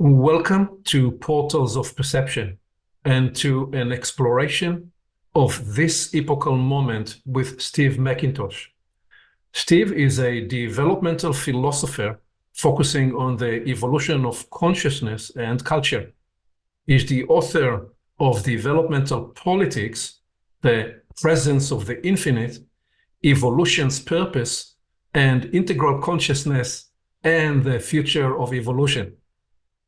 Welcome to Portals of Perception and to an exploration of this epochal moment with Steve McIntosh. Steve is a developmental philosopher focusing on the evolution of consciousness and culture. He's the author of Developmental Politics, The Presence of the Infinite, Evolution's Purpose, and Integral Consciousness and the Future of Evolution.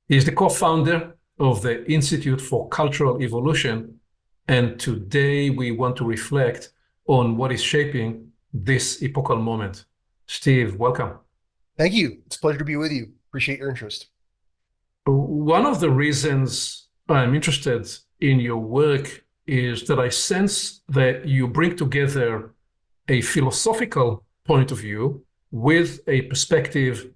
He's the co-founder of the Institute for Cultural Evolution, and today we want to reflect on what is shaping this epochal moment. Steve, welcome. Thank you. It's a pleasure to be with you. Appreciate your interest. One of the reasons I'm interested in your work is that I sense that you bring together a philosophical point of view with a perspective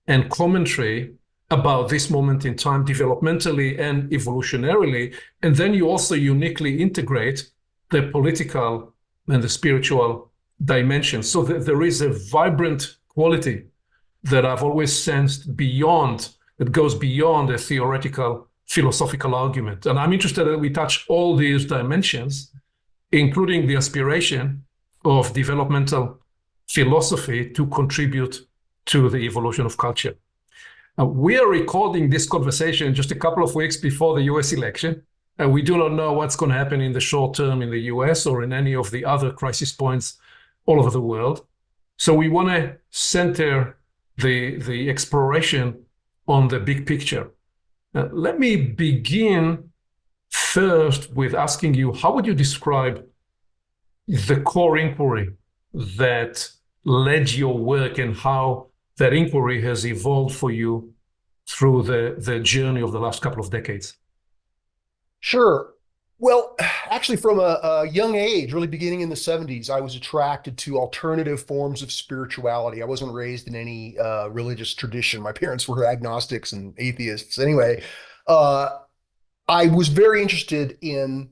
and commentary about this moment in time developmentally and evolutionarily. And then you also uniquely integrate the political and the spiritual dimensions. So there is a vibrant quality that I've always sensed that goes beyond a theoretical philosophical argument. And I'm interested that we touch all these dimensions, including the aspiration of developmental philosophy to contribute to the evolution of culture. We are recording this conversation just a couple of weeks before the US election, and we do not know what's going to happen in the short term in the US or in any of the other crisis points all over the world. So we want to center the exploration on the big picture. Let me begin first with asking you, how would you describe the core inquiry that led your work and how that inquiry has evolved for you through the journey of the last couple of decades? Sure. Well, actually, from a young age, really beginning in the 70s, I was attracted to alternative forms of spirituality. I wasn't raised in any religious tradition. My parents were agnostics and atheists. Anyway, I was very interested in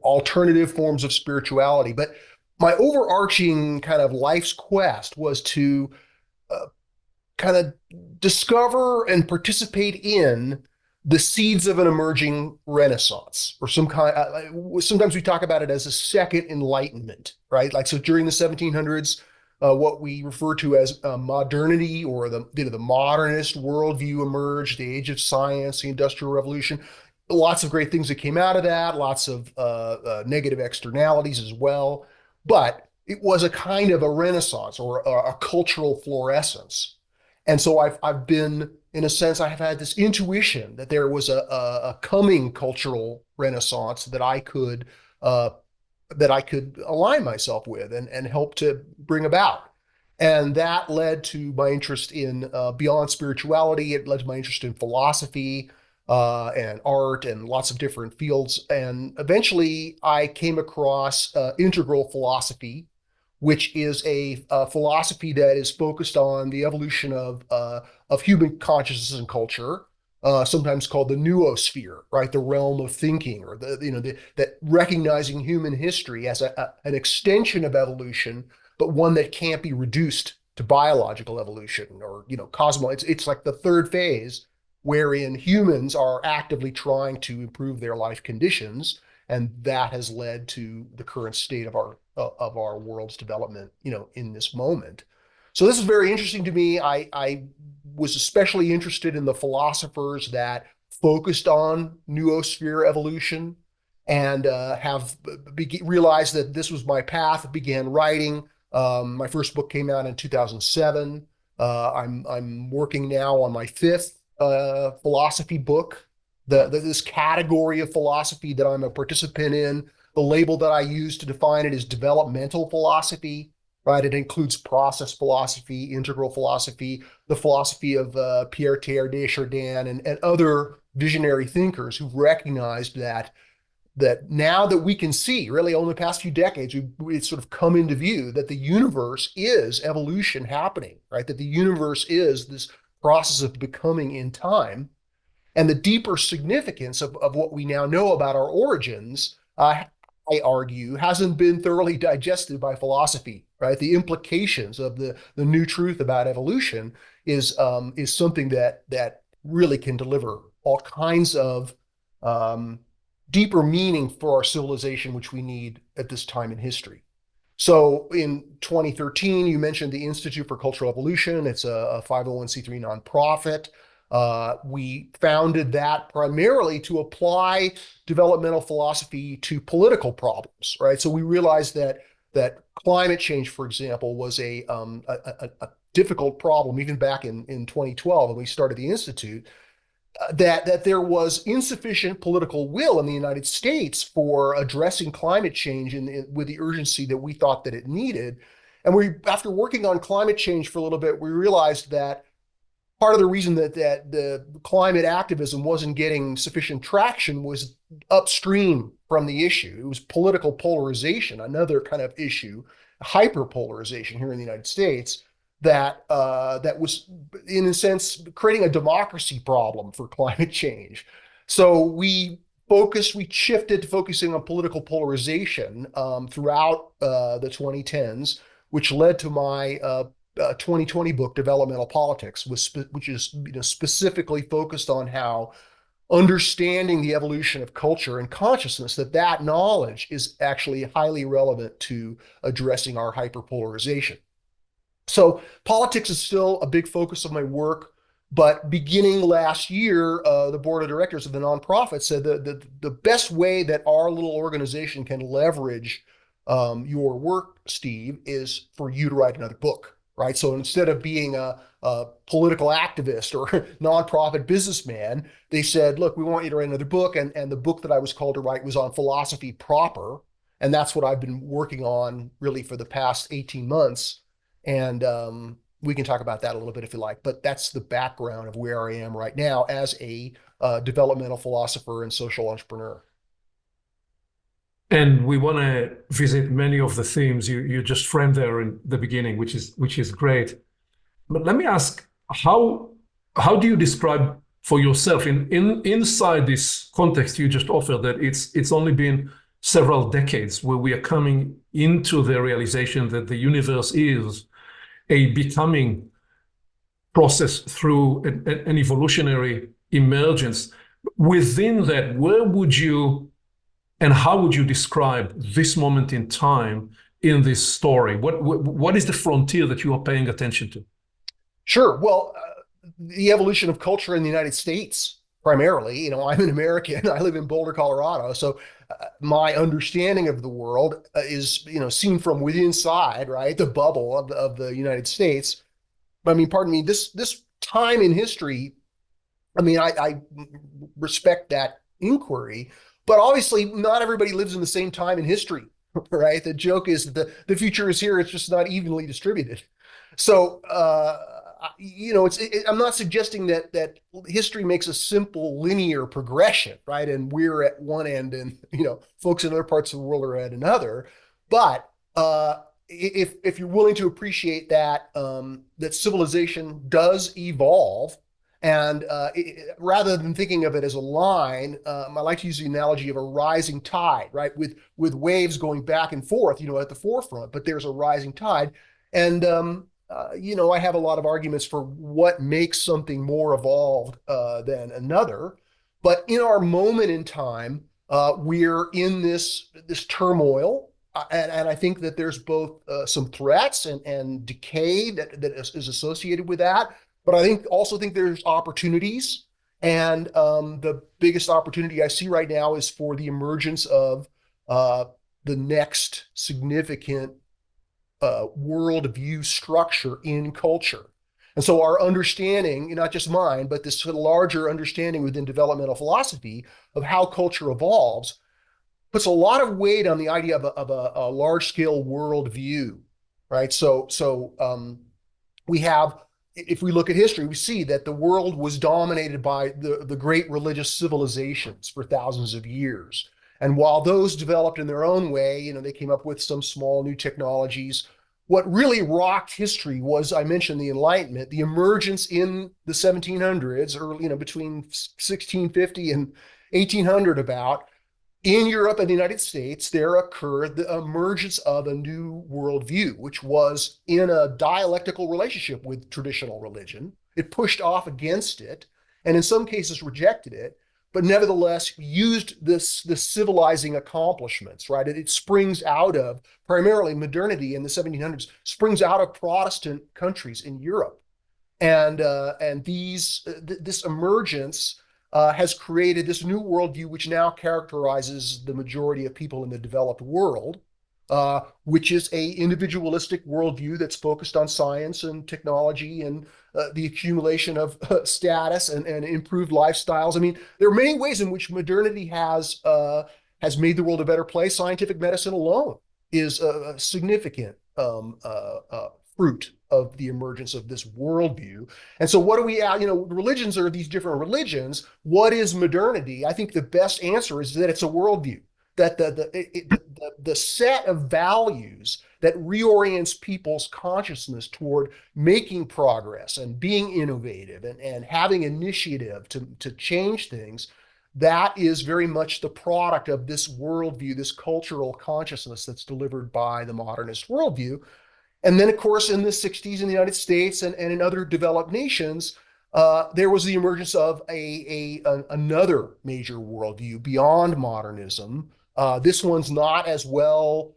alternative forms of spirituality. But my overarching kind of life's quest was to kind of discover and participate in the seeds of an emerging renaissance, or some kind. Sometimes we talk about it as a second enlightenment, right? Like, so during the 1700s, what we refer to as modernity, or the modernist worldview emerged, the age of science, the Industrial Revolution. Lots of great things that came out of that, lots of negative externalities as well. But it was a kind of a renaissance or a cultural fluorescence. And so I've been, in a sense, I have had this intuition that there was a coming cultural renaissance that I could align myself with and help to bring about. And that led to my interest in beyond spirituality. It led to my interest in philosophy and art and lots of different fields. And eventually I came across integral philosophy, which is a philosophy that is focused on the evolution of human consciousness and culture, sometimes called the noosphere, right? The realm of thinking, or that recognizing human history as an extension of evolution, but one that can't be reduced to biological evolution or It's like the third phase, wherein humans are actively trying to improve their life conditions, and that has led to the current state of our world's development, in this moment. So this is very interesting to me. I was especially interested in the philosophers that focused on noosphere evolution, and realized that this was my path. Began writing. My first book came out in 2007. I'm working now on my fifth philosophy book. This category of philosophy that I'm a participant in, the label that I use to define it is developmental philosophy, right? It includes process philosophy, integral philosophy, the philosophy of Pierre Teilhard de Chardin and other visionary thinkers who've recognized that now that we can see, really over the past few decades, it's sort of come into view that the universe is evolution happening, right? That the universe is this process of becoming in time. And the deeper significance of what we now know about our origins, I argue, hasn't been thoroughly digested by philosophy, right? The implications of the new truth about evolution is something that really can deliver all kinds of deeper meaning for our civilization, which we need at this time in history. So in 2013, you mentioned the Institute for Cultural Evolution. It's a 501c3 nonprofit. We founded that primarily to apply developmental philosophy to political problems, right? So we realized that climate change, for example, was a difficult problem even back in 2012 when we started the Institute. That there was insufficient political will in the United States for addressing climate change with the urgency that we thought that it needed. And after working on climate change for a little bit, we realized that part of the reason that the climate activism wasn't getting sufficient traction was upstream from the issue. It was political polarization, another kind of issue, hyperpolarization here in the United States that was, in a sense, creating a democracy problem for climate change. So we shifted to focusing on political polarization throughout the 2010s, which led to my 2020 book, Developmental Politics, which is specifically focused on how understanding the evolution of culture and consciousness, that knowledge is actually highly relevant to addressing our hyperpolarization. So politics is still a big focus of my work, but beginning last year, the board of directors of the nonprofit said that the best way that our little organization can leverage your work, Steve, is for you to write another book, right? So instead of being a political activist or nonprofit businessman, they said, look, we want you to write another book. And the book that I was called to write was on philosophy proper. And that's what I've been working on really for the past 18 months. And we can talk about that a little bit if you like, but that's the background of where I am right now as a developmental philosopher and social entrepreneur. And we want to visit many of the themes you just framed there in the beginning, which is great. But let me ask, how do you describe for yourself inside this context you just offered that it's only been several decades where we are coming into the realization that the universe is a becoming process through an evolutionary emergence. Within that, where would you and how would you describe this moment in time in this story? What is the frontier that you are paying attention to? Sure. Well, the evolution of culture in the United States, primarily. I'm an American. I live in Boulder, Colorado. So my understanding of the world is, seen from within inside, right? The bubble of the United States. I mean, pardon me, this time in history, I mean, I respect that inquiry, but obviously not everybody lives in the same time in history, right? The joke is that the future is here. It's just not evenly distributed. So, I'm not suggesting that history makes a simple linear progression, right? And we're at one end, and folks in other parts of the world are at another. But if you're willing to appreciate that that civilization does evolve, and rather than thinking of it as a line, I like to use the analogy of a rising tide, right? With waves going back and forth, at the forefront, but there's a rising tide, and I have a lot of arguments for what makes something more evolved than another. But in our moment in time, we're in this turmoil. And I think that there's both some threats and decay that is associated with that. But I also think there's opportunities. And the biggest opportunity I see right now is for the emergence of the next significant worldview structure in culture. And so our understanding, not just mine, but this larger understanding within developmental philosophy of how culture evolves puts a lot of weight on the idea of a large-scale worldview, right? So we have, if we look at history, we see that the world was dominated by the great religious civilizations for thousands of years. And while those developed in their own way, they came up with some small new technologies. What really rocked history was, I mentioned the Enlightenment, the emergence in the 1700s, or between 1650 and 1800 about, in Europe and the United States, there occurred the emergence of a new worldview, which was in a dialectical relationship with traditional religion. It pushed off against it. and in some cases rejected it, but nevertheless used the civilizing accomplishments, right? It springs out of primarily modernity in the 1700s, springs out of Protestant countries in Europe. And this emergence has created this new worldview, which now characterizes the majority of people in the developed world, which is a individualistic worldview that's focused on science and technology and the accumulation of status and improved lifestyles. I mean, there are many ways in which modernity has made the world a better place. Scientific medicine alone is a significant fruit of the emergence of this worldview. And so what do we, religions are these different religions. What is modernity? I think the best answer is that it's a worldview, that the set of values that reorients people's consciousness toward making progress and being innovative and having initiative to change things, that is very much the product of this worldview, this cultural consciousness that's delivered by the modernist worldview. And then, of course, in the 60s in the United States and in other developed nations, there was the emergence of another major worldview beyond modernism. This one's not as well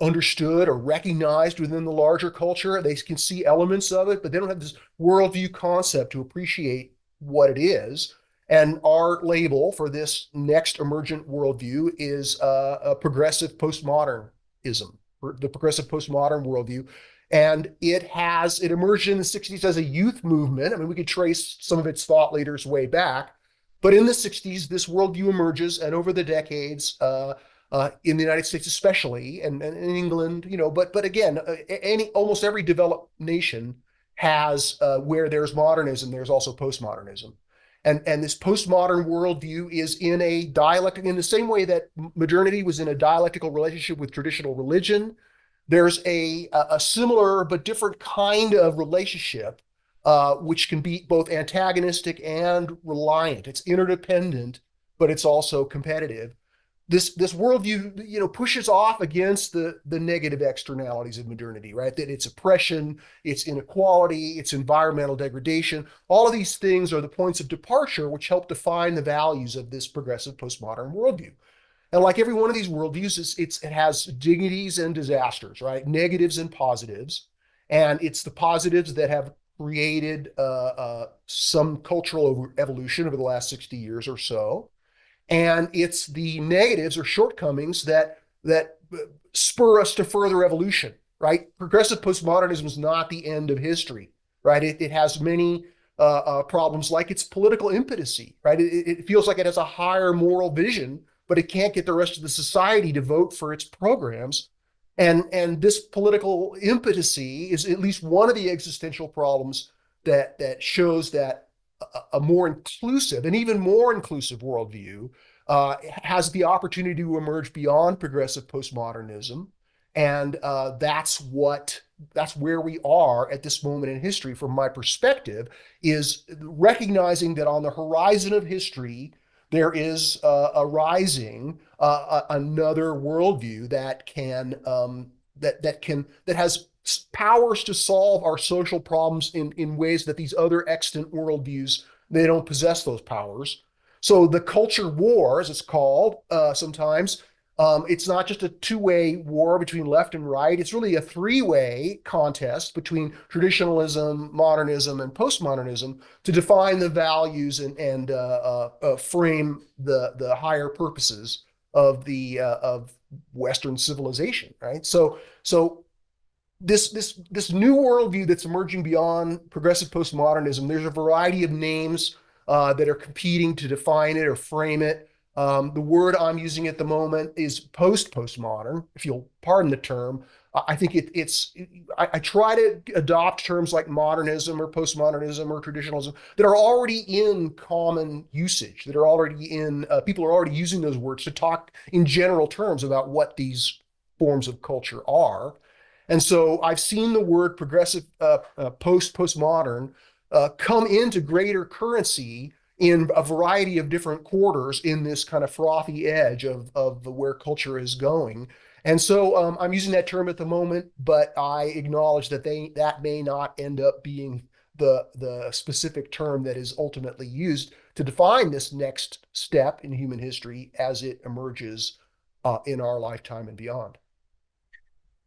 understood or recognized within the larger culture. They can see elements of it, but they don't have this worldview concept to appreciate what it is. And our label for this next emergent worldview is a progressive postmodernism, the progressive postmodern worldview. And it emerged in the 60s as a youth movement. I mean, we could trace some of its thought leaders way back. But in the 60s, this worldview emerges, and over the decades, in the United States especially, and in England, but again, almost every developed nation has, where there's modernism, there's also postmodernism. And this postmodern worldview is in a dialectic, in the same way that modernity was in a dialectical relationship with traditional religion. There's a similar but different kind of relationship, which can be both antagonistic and reliant. It's interdependent, but it's also competitive. This worldview, pushes off against the negative externalities of modernity, right? That it's oppression, it's inequality, it's environmental degradation. All of these things are the points of departure which help define the values of this progressive postmodern worldview. And like every one of these worldviews, it has dignities and disasters, right? Negatives and positives. And it's the positives that have created some cultural evolution over the last 60 years or so. And it's the negatives or shortcomings that spur us to further evolution, right? Progressive postmodernism is not the end of history, right? It has many problems, like its political impotency, right? It feels like it has a higher moral vision, but it can't get the rest of the society to vote for its programs. And this political impotency is at least one of the existential problems that shows that a more inclusive and even more inclusive worldview has the opportunity to emerge beyond progressive postmodernism. And that's where we are at this moment in history, from my perspective, is recognizing that on the horizon of history, there is arising another worldview that has powers to solve our social problems in ways that these other extant worldviews, they don't possess those powers. So the culture war, as it's called sometimes, it's not just a two-way war between left and right. It's really a three-way contest between traditionalism, modernism, and postmodernism to define the values and frame the higher purposes of Western civilization, right? So this new worldview that's emerging beyond progressive postmodernism, there's a variety of names that are competing to define it or frame it. The word I'm using at the moment is postmodern, if you'll pardon the term. I think I try to adopt terms like modernism or postmodernism or traditionalism that are already in common usage, that are already people are already using those words to talk in general terms about what these forms of culture are. And so I've seen the word progressive, postmodern come into greater currency in a variety of different quarters in this kind of frothy edge of where culture is going. And so I'm using that term at the moment, but I acknowledge that that may not end up being the specific term that is ultimately used to define this next step in human history as it emerges in our lifetime and beyond.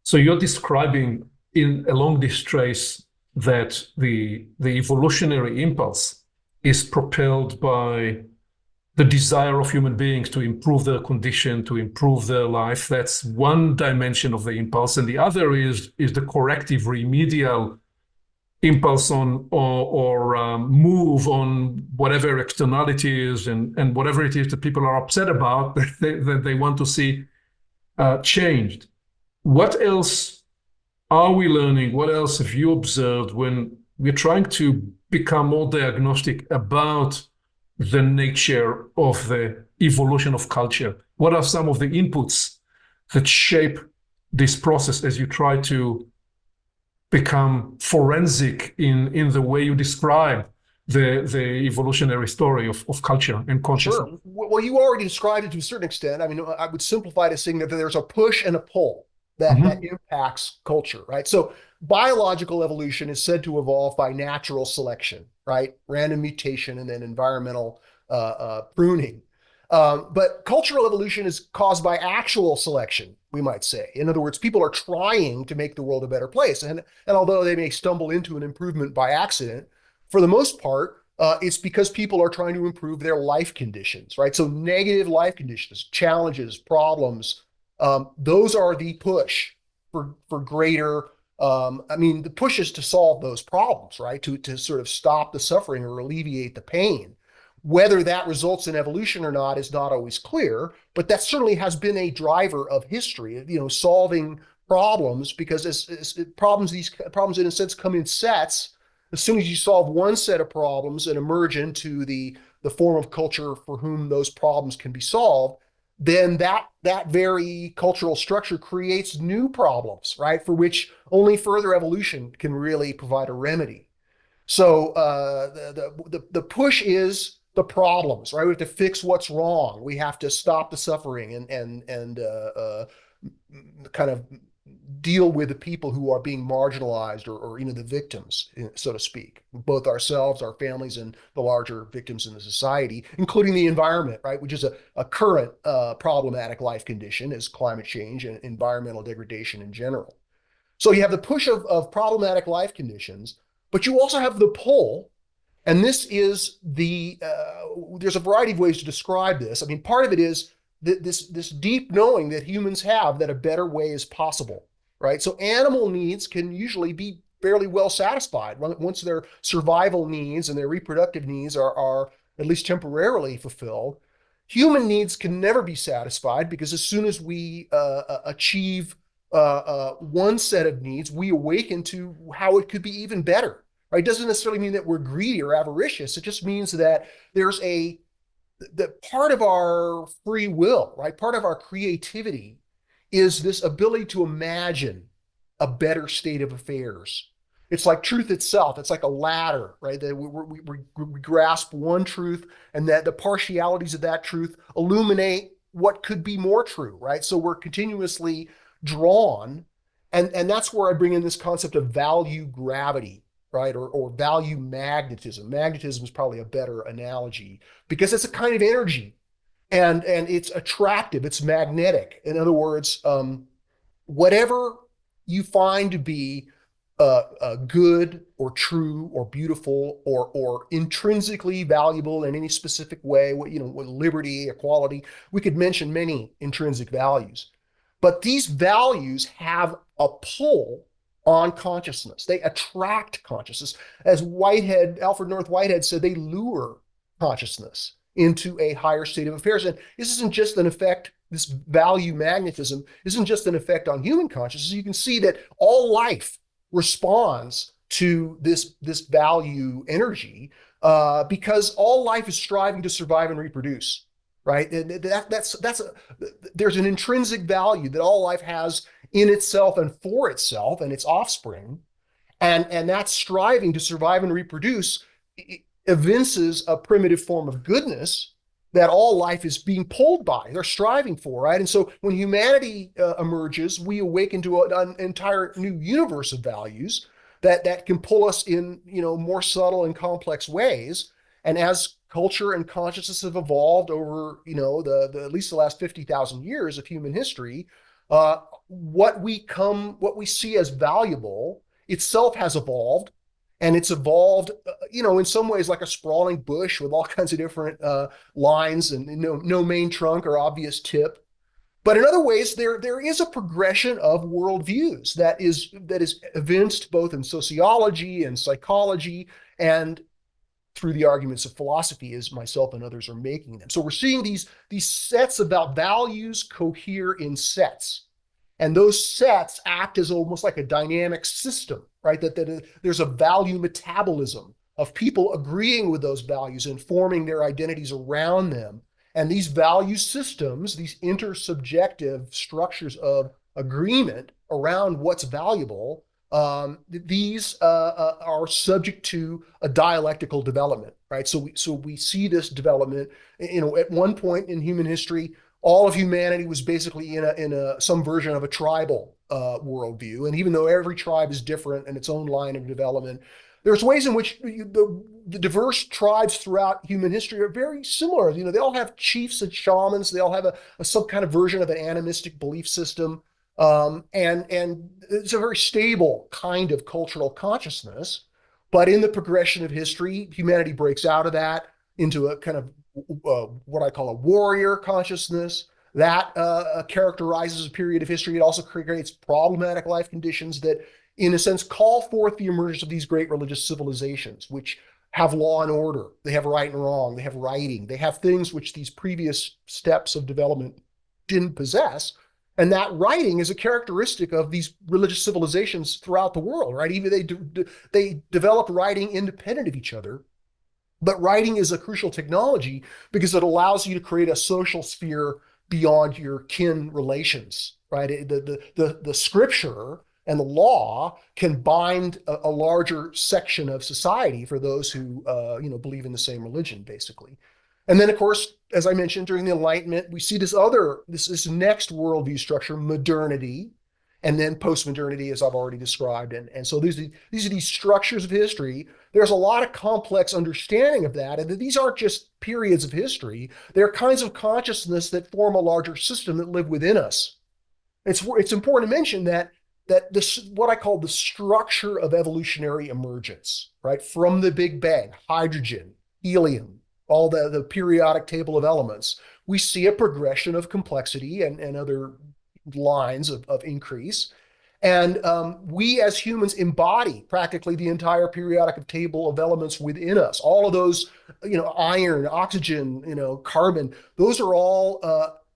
So you're describing along this trace that the evolutionary impulse is propelled by the desire of human beings to improve their condition, to improve their life. That's one dimension of the impulse. And the other is the corrective, remedial impulse on or move on whatever externality is and whatever it is that people are upset about that they want to see changed. What else are we learning? What else have you observed when we're trying to become more diagnostic about the nature of the evolution of culture? What are some of the inputs that shape this process as you try to become forensic in the way you describe the evolutionary story of culture and consciousness? Sure. Well, you already described it to a certain extent. I mean, I would simplify it as saying that there's a push and a pull that impacts culture, right? So biological evolution is said to evolve by natural selection, right? Random mutation and then environmental pruning. But cultural evolution is caused by actual selection, we might say. In other words, people are trying to make the world a better place. And although they may stumble into an improvement by accident, for the most part, it's because people are trying to improve their life conditions, right? So negative life conditions, challenges, problems, those are the push for greater. I mean, the push is to solve those problems, right? To sort of stop the suffering or alleviate the pain. Whether that results in evolution or not is not always clear, but that certainly has been a driver of history. Solving problems, because these problems in a sense come in sets. As soon as you solve one set of problems and emerge into the form of culture for whom those problems can be solved, then that very cultural structure creates new problems, right? For which only further evolution can really provide a remedy. So the push is the problems, right? We have to fix what's wrong. We have to stop the suffering and kind of deal with the people who are being marginalized or the victims, so to speak, both ourselves, our families, and the larger victims in the society, including the environment, right, which is a current problematic life condition as climate change and environmental degradation in general. So you have the push of problematic life conditions, but you also have the pull. And this is there's a variety of ways to describe this. I mean, part of it is this deep knowing that humans have that a better way is possible, right? So animal needs can usually be fairly well satisfied once their survival needs and their reproductive needs are at least temporarily fulfilled. Human needs can never be satisfied because as soon as we achieve one set of needs, we awaken to how it could be even better. Right? It doesn't necessarily mean that we're greedy or avaricious. It just means that there's that part of our free will, right? Part of our creativity is this ability to imagine a better state of affairs. It's like truth itself. It's like a ladder, right? That we grasp one truth, and that the partialities of that truth illuminate what could be more true, right? So we're continuously drawn, and that's where I bring in this concept of value gravity, right? Or value magnetism. Magnetism is probably a better analogy because it's a kind of energy, and it's attractive, it's magnetic. In other words, whatever you find to be good or true or beautiful or intrinsically valuable in any specific way, with liberty, equality, we could mention many intrinsic values. But these values have a pull on consciousness. They attract consciousness. As Alfred North Whitehead said, they lure consciousness into a higher state of affairs. And this isn't just an effect, this value magnetism isn't just an effect on human consciousness. You can see that all life responds to this value energy because all life is striving to survive and reproduce, right? And there's an intrinsic value that all life has in itself and for itself and its offspring, and that striving to survive and reproduce evinces a primitive form of goodness that all life is being pulled by. They're striving for, right? And so when humanity emerges, we awaken to an entire new universe of values that can pull us in, more subtle and complex ways. And as culture and consciousness have evolved over, the at least the last 50,000 years of human history, what we see as valuable itself has evolved. And it's evolved, in some ways like a sprawling bush with all kinds of different lines and no main trunk or obvious tip. But in other ways, there is a progression of worldviews that is evinced both in sociology and psychology and through the arguments of philosophy, as myself and others are making them. So we're seeing these sets about values cohere in sets. And those sets act as almost like a dynamic system, right? That there's a value metabolism of people agreeing with those values and forming their identities around them. And these value systems, these intersubjective structures of agreement around what's valuable, these are subject to a dialectical development, right? So we see this development. At one point in human history, all of humanity was basically in some version of a tribal worldview. And even though every tribe is different in its own line of development, there's ways in which the diverse tribes throughout human history are very similar. They all have chiefs and shamans. They all have some kind of version of an animistic belief system. And it's a very stable kind of cultural consciousness. But in the progression of history, humanity breaks out of that into a kind of what I call a warrior consciousness that characterizes a period of history. It also creates problematic life conditions that, in a sense, call forth the emergence of these great religious civilizations, which have law and order. They have right and wrong. They have writing. They have things which these previous steps of development didn't possess. And that writing is a characteristic of these religious civilizations throughout the world, right? Even they developed writing independent of each other. But writing is a crucial technology because it allows you to create a social sphere beyond your kin relations, right? The scripture and the law can bind a larger section of society for those who believe in the same religion, basically. And then, of course, as I mentioned, during the Enlightenment, we see this next worldview structure, modernity, and then post-modernity, as I've already described. And so these are these structures of history. There's a lot of complex understanding of that, and that these aren't just periods of history. They're kinds of consciousness that form a larger system that live within us. It's important to mention that this, what I call the structure of evolutionary emergence, right? From the Big Bang, hydrogen, helium, all the periodic table of elements, we see a progression of complexity and other lines of increase. And we as humans embody practically the entire periodic table of elements within us. All of those, iron, oxygen, carbon, those are all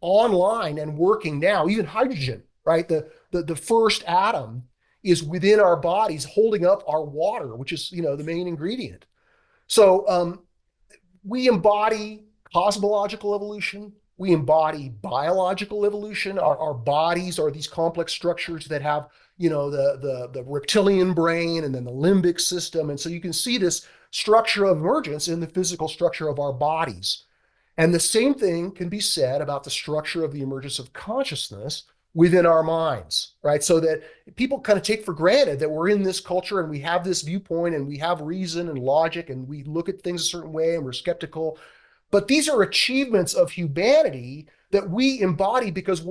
online and working now. Even hydrogen, right? The first atom is within our bodies holding up our water, which is, the main ingredient. So we embody cosmological evolution. We embody biological evolution. Our bodies are these complex structures that have, the reptilian brain and then the limbic system. And so you can see this structure of emergence in the physical structure of our bodies. And the same thing can be said about the structure of the emergence of consciousness within our minds, right? So that people kind of take for granted that we're in this culture and we have this viewpoint and we have reason and logic and we look at things a certain way and we're skeptical. But these are achievements of humanity that we embody because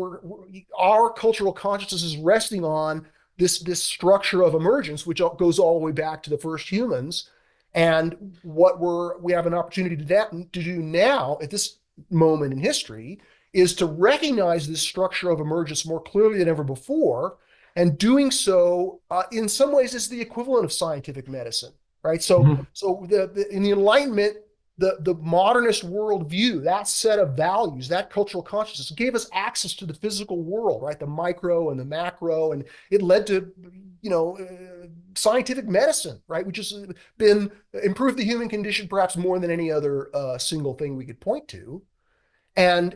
our cultural consciousness is resting on this structure of emergence, which goes all the way back to the first humans. And what we have an opportunity to do now at this moment in history is to recognize this structure of emergence more clearly than ever before. And doing so, in some ways, is the equivalent of scientific medicine, right? So, in the Enlightenment, the modernist worldview, that set of values, that cultural consciousness gave us access to the physical world, right? The micro and the macro, and it led to, scientific medicine, right? Which has improved the human condition perhaps more than any other single thing we could point to. And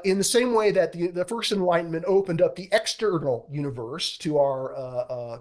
in the same way that the first Enlightenment opened up the external universe to our,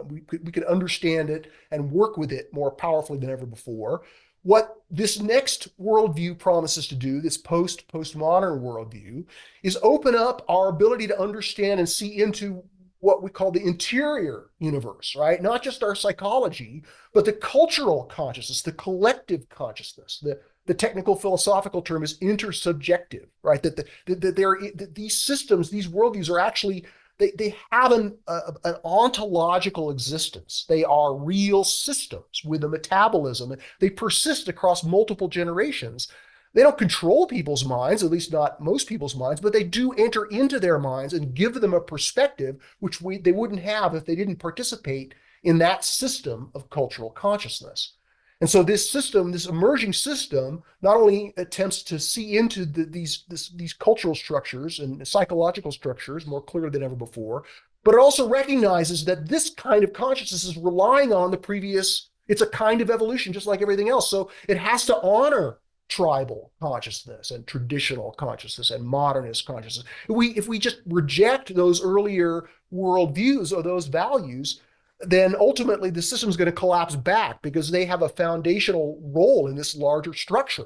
we could understand it and work with it more powerfully than ever before. What this next worldview promises to do, this postmodern worldview, is open up our ability to understand and see into what we call the interior universe, right? Not just our psychology, but the cultural consciousness, the collective consciousness. The technical philosophical term is intersubjective, right? That these systems, these worldviews are actually, they have an ontological existence. They are real systems with a metabolism. They persist across multiple generations. They don't control people's minds, at least not most people's minds, but they do enter into their minds and give them a perspective which they wouldn't have if they didn't participate in that system of cultural consciousness. And so this system, this emerging system, not only attempts to see into these cultural structures and psychological structures more clearly than ever before, but it also recognizes that this kind of consciousness is relying on the previous. It's a kind of evolution, just like everything else. So it has to honor tribal consciousness and traditional consciousness and modernist consciousness. If we just reject those earlier worldviews or those values, then ultimately the system is going to collapse back because they have a foundational role in this larger structure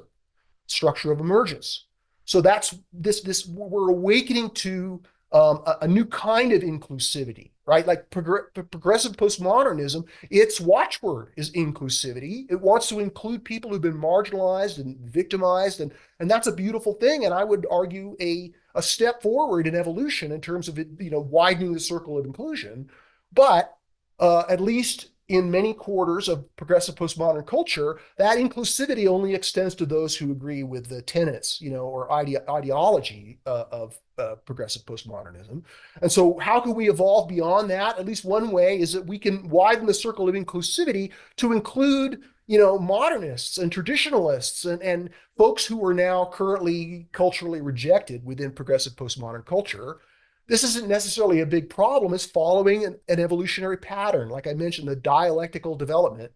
of emergence. So that's this we're awakening to a new kind of inclusivity, right? Like progressive postmodernism, its watchword is inclusivity. It wants to include people who've been marginalized and victimized, and that's a beautiful thing. And I would argue a step forward in evolution in terms of it, widening the circle of inclusion. But at least in many quarters of progressive postmodern culture, that inclusivity only extends to those who agree with the tenets, or ideology of progressive postmodernism. And so how can we evolve beyond that? At least one way is that we can widen the circle of inclusivity to include, modernists and traditionalists and folks who are now currently culturally rejected within progressive postmodern culture. This isn't necessarily a big problem. It's following an evolutionary pattern, like I mentioned, the dialectical development.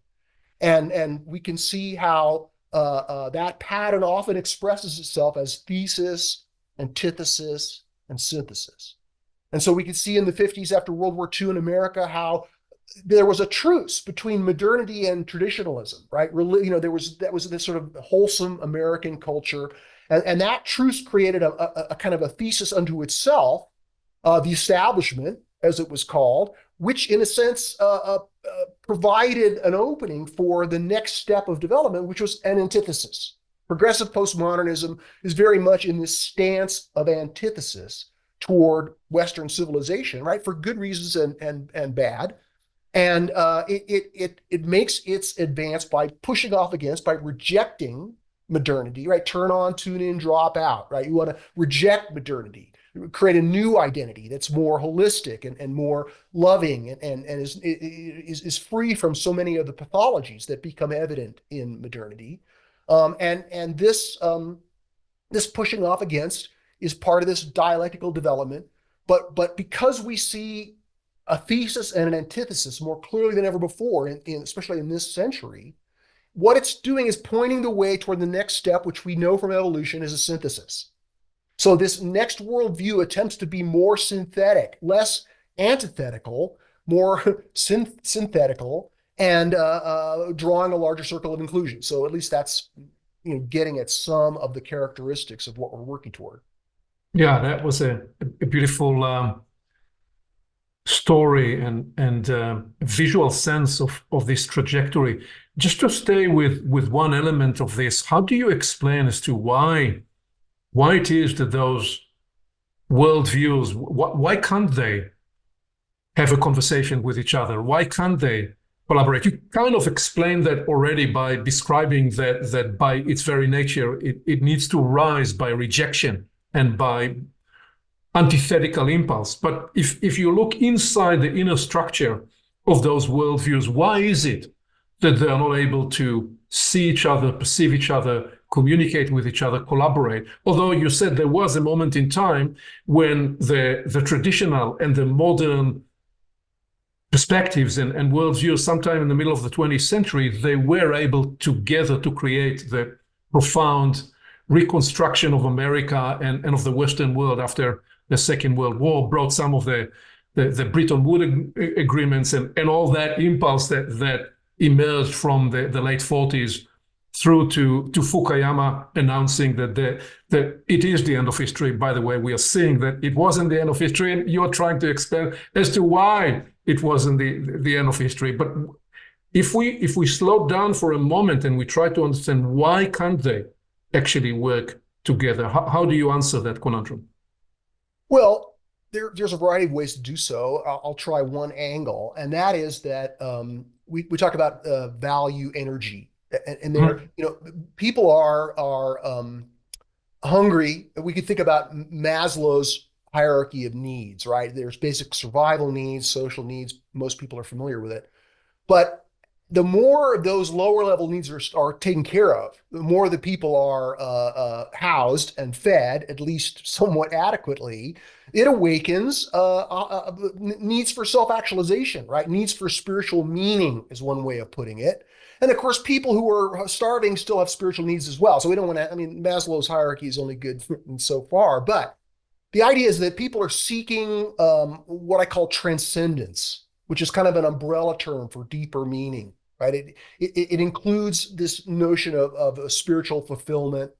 And we can see how that pattern often expresses itself as thesis, antithesis, and synthesis. And so we can see in the 50s after World War II in America how there was a truce between modernity and traditionalism, right? That was this sort of wholesome American culture. And that truce created a kind of a thesis unto itself, the establishment, as it was called, which in a sense provided an opening for the next step of development, which was an antithesis. Progressive postmodernism is very much in this stance of antithesis toward Western civilization, right? For good reasons and bad. And it makes its advance by pushing off against, by rejecting modernity, right? Turn on, tune in, drop out, right? You want to reject modernity, create a new identity that's more holistic and more loving and is free from so many of the pathologies that become evident in modernity. And this pushing off against is part of this dialectical development. But because we see a thesis and an antithesis more clearly than ever before, especially in this century, what it's doing is pointing the way toward the next step, which we know from evolution is a synthesis. So this next worldview attempts to be more synthetic, less antithetical, more synthetical, and drawing a larger circle of inclusion. So at least that's getting at some of the characteristics of what we're working toward. Yeah, that was a beautiful story and visual sense of this trajectory. Just to stay with one element of this, how do you explain as to why it is that those worldviews, why can't they have a conversation with each other? Why can't they collaborate? You kind of explained that already by describing that by its very nature, it needs to rise by rejection and by antithetical impulse. But if you look inside the inner structure of those worldviews, why is it that they are not able to see each other, perceive each other, communicate with each other, collaborate? Although you said there was a moment in time when the traditional and the modern perspectives and worldviews, sometime in the middle of the 20th century, they were able together to create the profound reconstruction of America and of the Western world after the Second World War, brought some of the Bretton Woods agreements and all that impulse that emerged from the late 40s through to Fukuyama announcing that it is the end of history. By the way, we are seeing that it wasn't the end of history, and you're trying to explain as to why it wasn't the end of history. But if we slow down for a moment and we try to understand why can't they actually work together, how do you answer that conundrum? Well, there's a variety of ways to do so. I'll try one angle, and that is that we talk about value energy, and there, Mhm. people are hungry. We could think about Maslow's hierarchy of needs, right? There's basic survival needs, social needs. Most people are familiar with it. But the more of those lower level needs are taken care of, the more the people are housed and fed, at least somewhat adequately, it awakens needs for self actualization, right? Needs for spiritual meaning is one way of putting it. And of course, people who are starving still have spiritual needs as well. So we don't want to, I mean, Maslow's hierarchy is only good so far, but the idea is that people are seeking what I call transcendence, which is kind of an umbrella term for deeper meaning, right? It includes this notion of a spiritual fulfillment,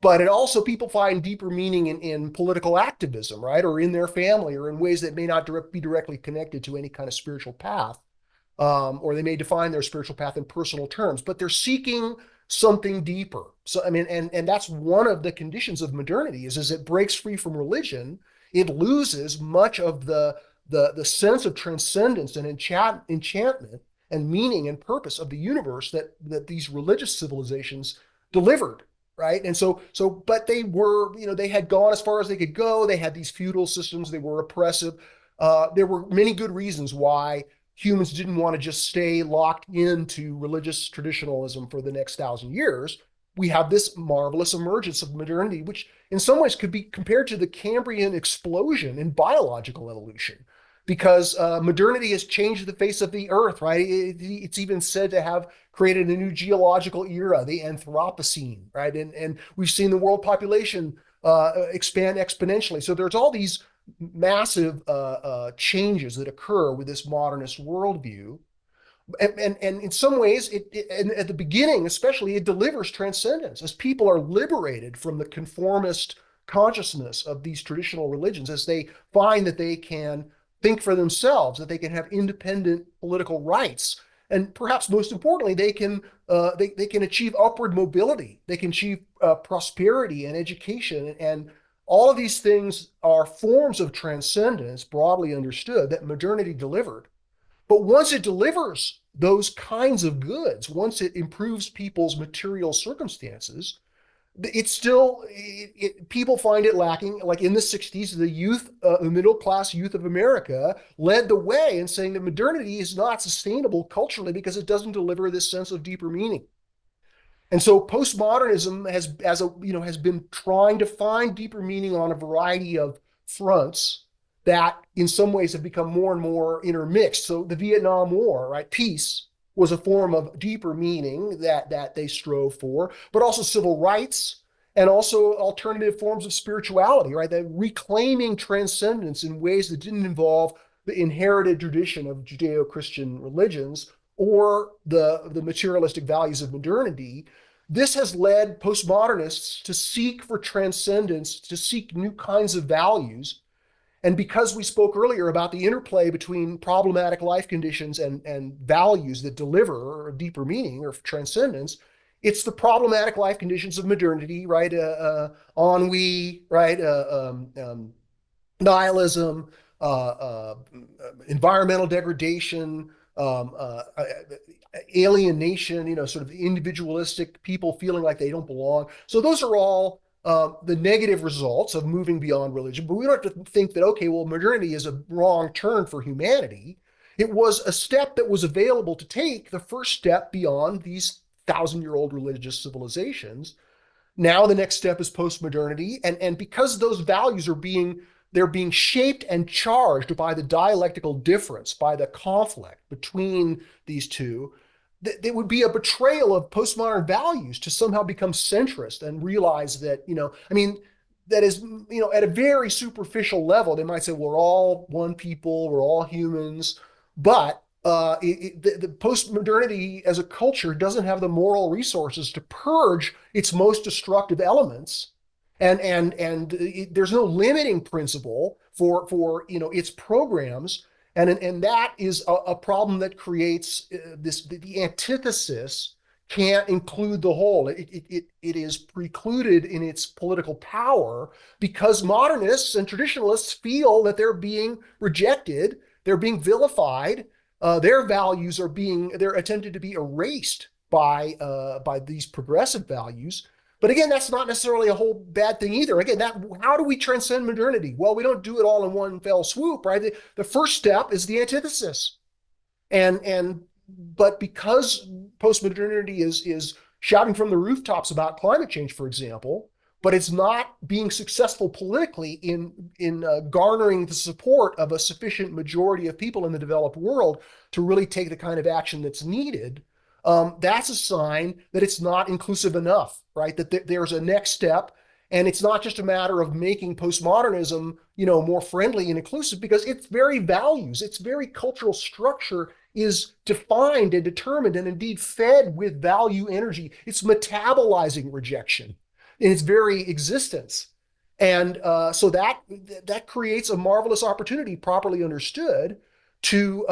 but it also people find deeper meaning in political activism, right? Or in their family or in ways that may not be directly connected to any kind of spiritual path, or they may define their spiritual path in personal terms, but they're seeking something deeper. So I mean, and that's one of the conditions of modernity is as it breaks free from religion, it loses much of the sense of transcendence and enchantment and meaning and purpose of the universe that these religious civilizations delivered. Right. And but they were, they had gone as far as they could go. They had these feudal systems. They were oppressive. There were many good reasons why humans didn't want to just stay locked into religious traditionalism for the next 1,000 years. We have this marvelous emergence of modernity, which in some ways could be compared to the Cambrian explosion in biological evolution, because modernity has changed the face of the earth, right? It's even said to have created a new geological era, the Anthropocene, right? And we've seen the world population expand exponentially. So there's all these massive changes that occur with this modernist worldview. And in some ways, and at the beginning, especially, it delivers transcendence as people are liberated from the conformist consciousness of these traditional religions, as they find that they can think for themselves, that they can have independent political rights, and perhaps most importantly, they can achieve upward mobility, they can achieve prosperity and education, and all of these things are forms of transcendence, broadly understood, that modernity delivered. But once it delivers those kinds of goods, once it improves people's material circumstances, it's still people find it lacking. Like in the 60s, the youth, the middle class youth of America led the way in saying that modernity is not sustainable culturally because it doesn't deliver this sense of deeper meaning. And so postmodernism has been trying to find deeper meaning on a variety of fronts that in some ways have become more and more intermixed. So the Vietnam War, right? Peace was a form of deeper meaning that they strove for, but also civil rights and also alternative forms of spirituality, right? That reclaiming transcendence in ways that didn't involve the inherited tradition of Judeo-Christian religions or the materialistic values of modernity. This has led postmodernists to seek for transcendence, to seek new kinds of values. And because we spoke earlier about the interplay between problematic life conditions and values that deliver a deeper meaning or transcendence, it's the problematic life conditions of modernity, right? Ennui, right? Nihilism, environmental degradation, alienation, sort of individualistic people feeling like they don't belong. So those are all the negative results of moving beyond religion. But we don't have to think that, okay, well, modernity is a wrong turn for humanity. It was a step that was available to take, the first step beyond these 1,000-year-old religious civilizations. Now the next step is post-modernity, and because those values they're being shaped and charged by the dialectical difference, by the conflict between these two, it would be a betrayal of postmodern values to somehow become centrist and realize that, I mean, that is, at a very superficial level, they might say, we're all one people, we're all humans, but the post-modernity as a culture doesn't have the moral resources to purge its most destructive elements, and there's no limiting principle for its programs, and that is a problem that creates the antithesis can't include the whole. It is precluded in its political power because modernists and traditionalists feel that they're being rejected, they're being vilified, their values they're attempted to be erased by these progressive values. But again, that's not necessarily a whole bad thing either. Again, how do we transcend modernity? Well, we don't do it all in one fell swoop, right? The first step is the antithesis. But because postmodernity is shouting from the rooftops about climate change, for example, but it's not being successful politically in garnering the support of a sufficient majority of people in the developed world to really take the kind of action that's needed, that's a sign that it's not inclusive enough, right? That there's a next step, and it's not just a matter of making postmodernism, more friendly and inclusive, because its very values, its very cultural structure is defined and determined and indeed fed with value energy. It's metabolizing rejection in its very existence. And so that creates a marvelous opportunity, properly understood, to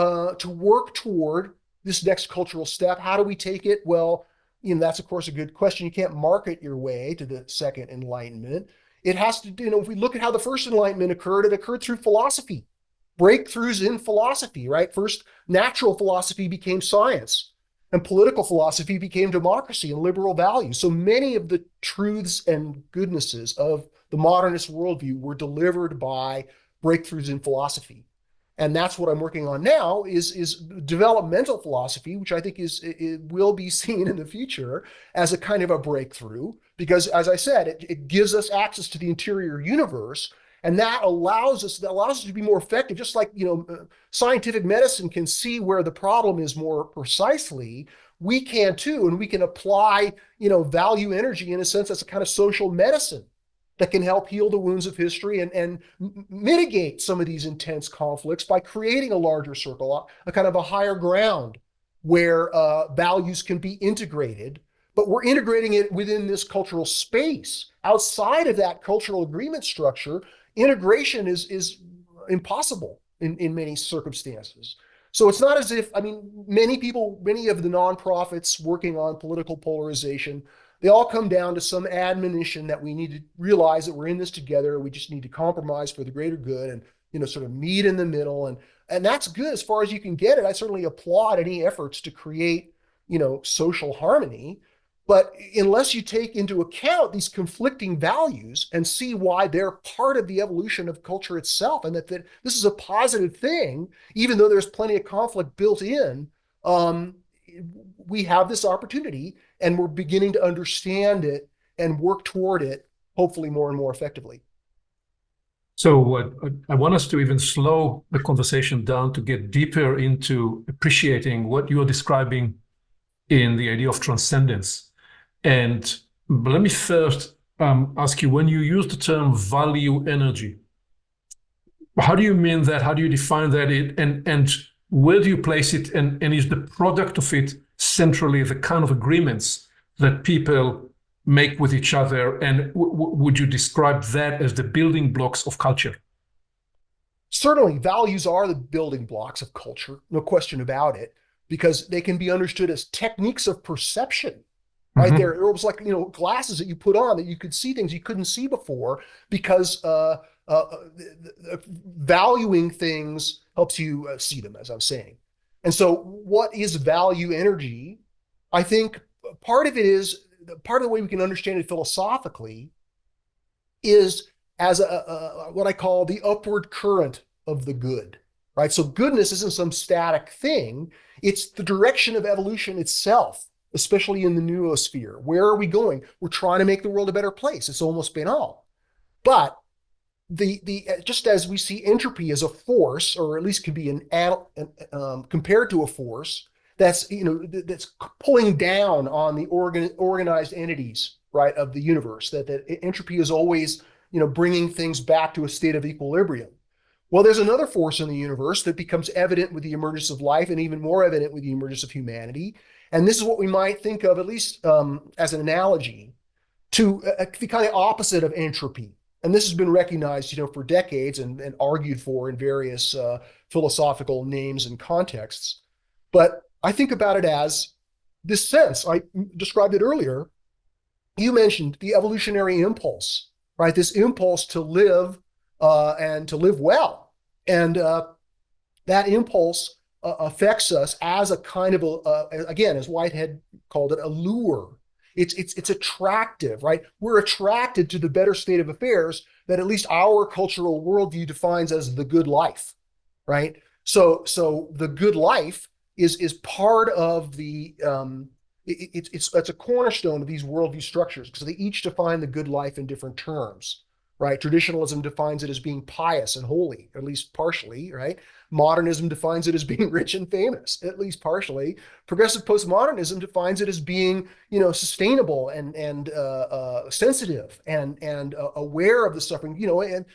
work toward this next cultural step. How do we take it? Well, that's of course a good question. You can't market your way to the second enlightenment. It has to, if we look at how the first enlightenment occurred, it occurred through philosophy, breakthroughs in philosophy, right? First, natural philosophy became science, and political philosophy became democracy and liberal values. So many of the truths and goodnesses of the modernist worldview were delivered by breakthroughs in philosophy. And that's what I'm working on now is developmental philosophy, which I think it will be seen in the future as a kind of a breakthrough, because as I said, it gives us access to the interior universe, and that allows us to be more effective. Just like scientific medicine can see where the problem is more precisely, we can too, and we can apply value energy in a sense as a kind of social medicine that can help heal the wounds of history and mitigate some of these intense conflicts by creating a larger circle, a kind of a higher ground where values can be integrated, but we're integrating it within this cultural space. Outside of that cultural agreement structure, integration is impossible in many circumstances. So it's not as if, many of the nonprofits working on political polarization, they all come down to some admonition that we need to realize that we're in this together. We just need to compromise for the greater good and, sort of meet in the middle. And that's good as far as you can get it. I certainly applaud any efforts to create, social harmony. But unless you take into account these conflicting values and see why they're part of the evolution of culture itself, and that this is a positive thing, even though there's plenty of conflict built in, we have this opportunity, and we're beginning to understand it and work toward it, hopefully more and more effectively. So I want us to even slow the conversation down to get deeper into appreciating what you're describing in the idea of transcendence. And let me first ask you, when you use the term value energy, how do you mean that? How do you define that? And where do you place it? And is the product of it centrally the kind of agreements that people make with each other? And would you describe that as the building blocks of culture? Certainly, values are the building blocks of culture, no question about it, because they can be understood as techniques of perception. Right? There, it was like glasses that you put on that you could see things you couldn't see before, because valuing things helps you see them, as I'm saying. And so, what is value energy? I think part of the way we can understand it philosophically is as what I call the upward current of the good. Right? So goodness isn't some static thing; it's the direction of evolution itself, especially in the noosphere. Where are we going? We're trying to make the world a better place. It's almost banal. But just as we see entropy as a force, or at least can be compared to a force that's that's pulling down on the organized entities, right, of the universe. That entropy is always bringing things back to a state of equilibrium. Well, there's another force in the universe that becomes evident with the emergence of life and even more evident with the emergence of humanity. And this is what we might think of, at least as an analogy, to the kind of opposite of entropy. And this has been recognized, for decades and argued for in various philosophical names and contexts. But I think about it as this sense. I described it earlier. You mentioned the evolutionary impulse, right? This impulse to live and to live well. And that impulse affects us as a kind of, again, as Whitehead called it, a lure. It's attractive, right? We're attracted to the better state of affairs that at least our cultural worldview defines as the good life, right? So the good life is part of the it's a cornerstone of these worldview structures because they each define the good life in different terms, right? Traditionalism defines it as being pious and holy, at least partially, right? Modernism defines it as being rich and famous, at least partially. Progressive postmodernism defines it as being, sustainable and sensitive and aware of the suffering, and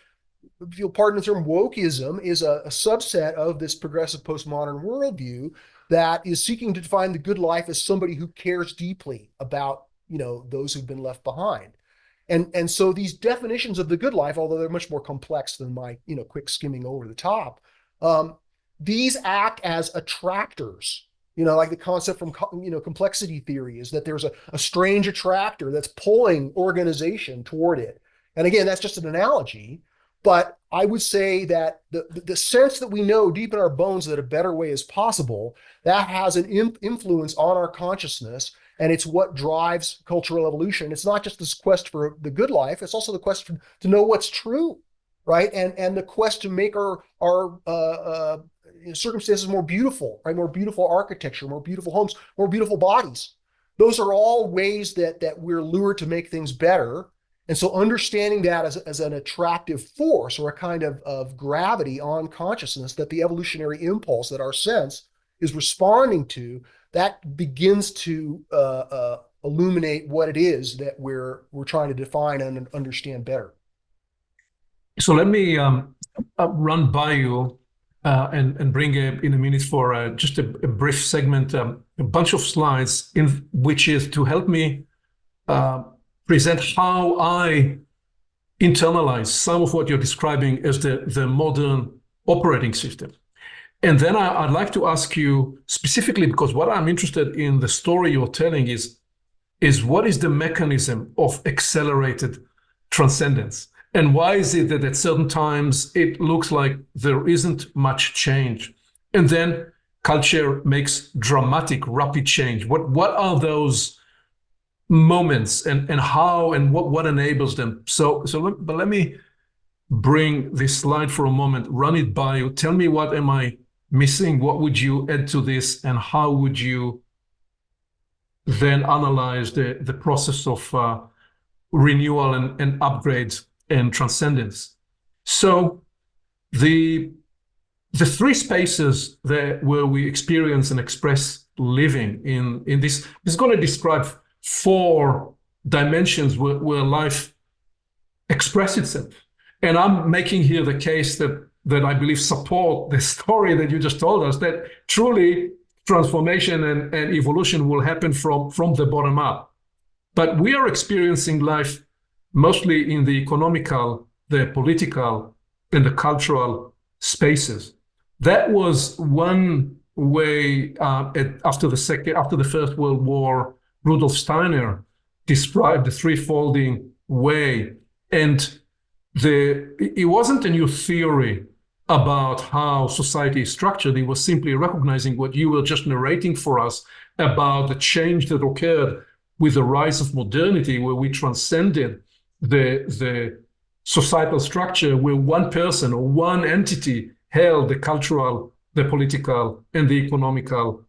if you'll pardon the term, wokeism is a subset of this progressive postmodern worldview that is seeking to define the good life as somebody who cares deeply about, those who've been left behind. And so these definitions of the good life, although they're much more complex than my, quick skimming over the top, these act as attractors. Like the concept from, complexity theory is that there's a strange attractor that's pulling organization toward it. And again, that's just an analogy. But I would say that the sense that we know deep in our bones that a better way is possible, that has an influence on our consciousness, and it's what drives cultural evolution. It's not just this quest for the good life, it's also the quest to know what's true, right? And the quest to make our circumstances more beautiful, right? More beautiful architecture, more beautiful homes, more beautiful bodies. Those are all ways that we're lured to make things better. And so understanding that as an attractive force or a kind of gravity on consciousness, that the evolutionary impulse that our sense is responding to, that begins to illuminate what it is that we're trying to define and understand better. So let me run by you and bring in a minute for just a brief segment, a bunch of slides in which is to help me present how I internalize some of what you're describing as the modern operating system. And then I'd like to ask you specifically, because what I'm interested in the story you're telling is what is the mechanism of accelerated transcendence? And why is it that at certain times it looks like there isn't much change? And then culture makes dramatic, rapid change. What are those moments and how and what enables them? But let me bring this slide for a moment, run it by you. Tell me, what am I missing? What would you add to this? And how would you then analyze the process of renewal and upgrades and transcendence? So the three spaces where we experience and express living in this is going to describe four dimensions where life expresses itself. And I'm making here the case that I believe support the story that you just told us, that truly transformation and evolution will happen from the bottom up. But we are experiencing life mostly in the economical, the political, and the cultural spaces. That was one way after the First World War. Rudolf Steiner described the threefolding way, and it wasn't a new theory about how society is structured. It was simply recognizing what you were just narrating for us about the change that occurred with the rise of modernity, where we transcended the societal structure where one person or one entity held the cultural, the political, and the economical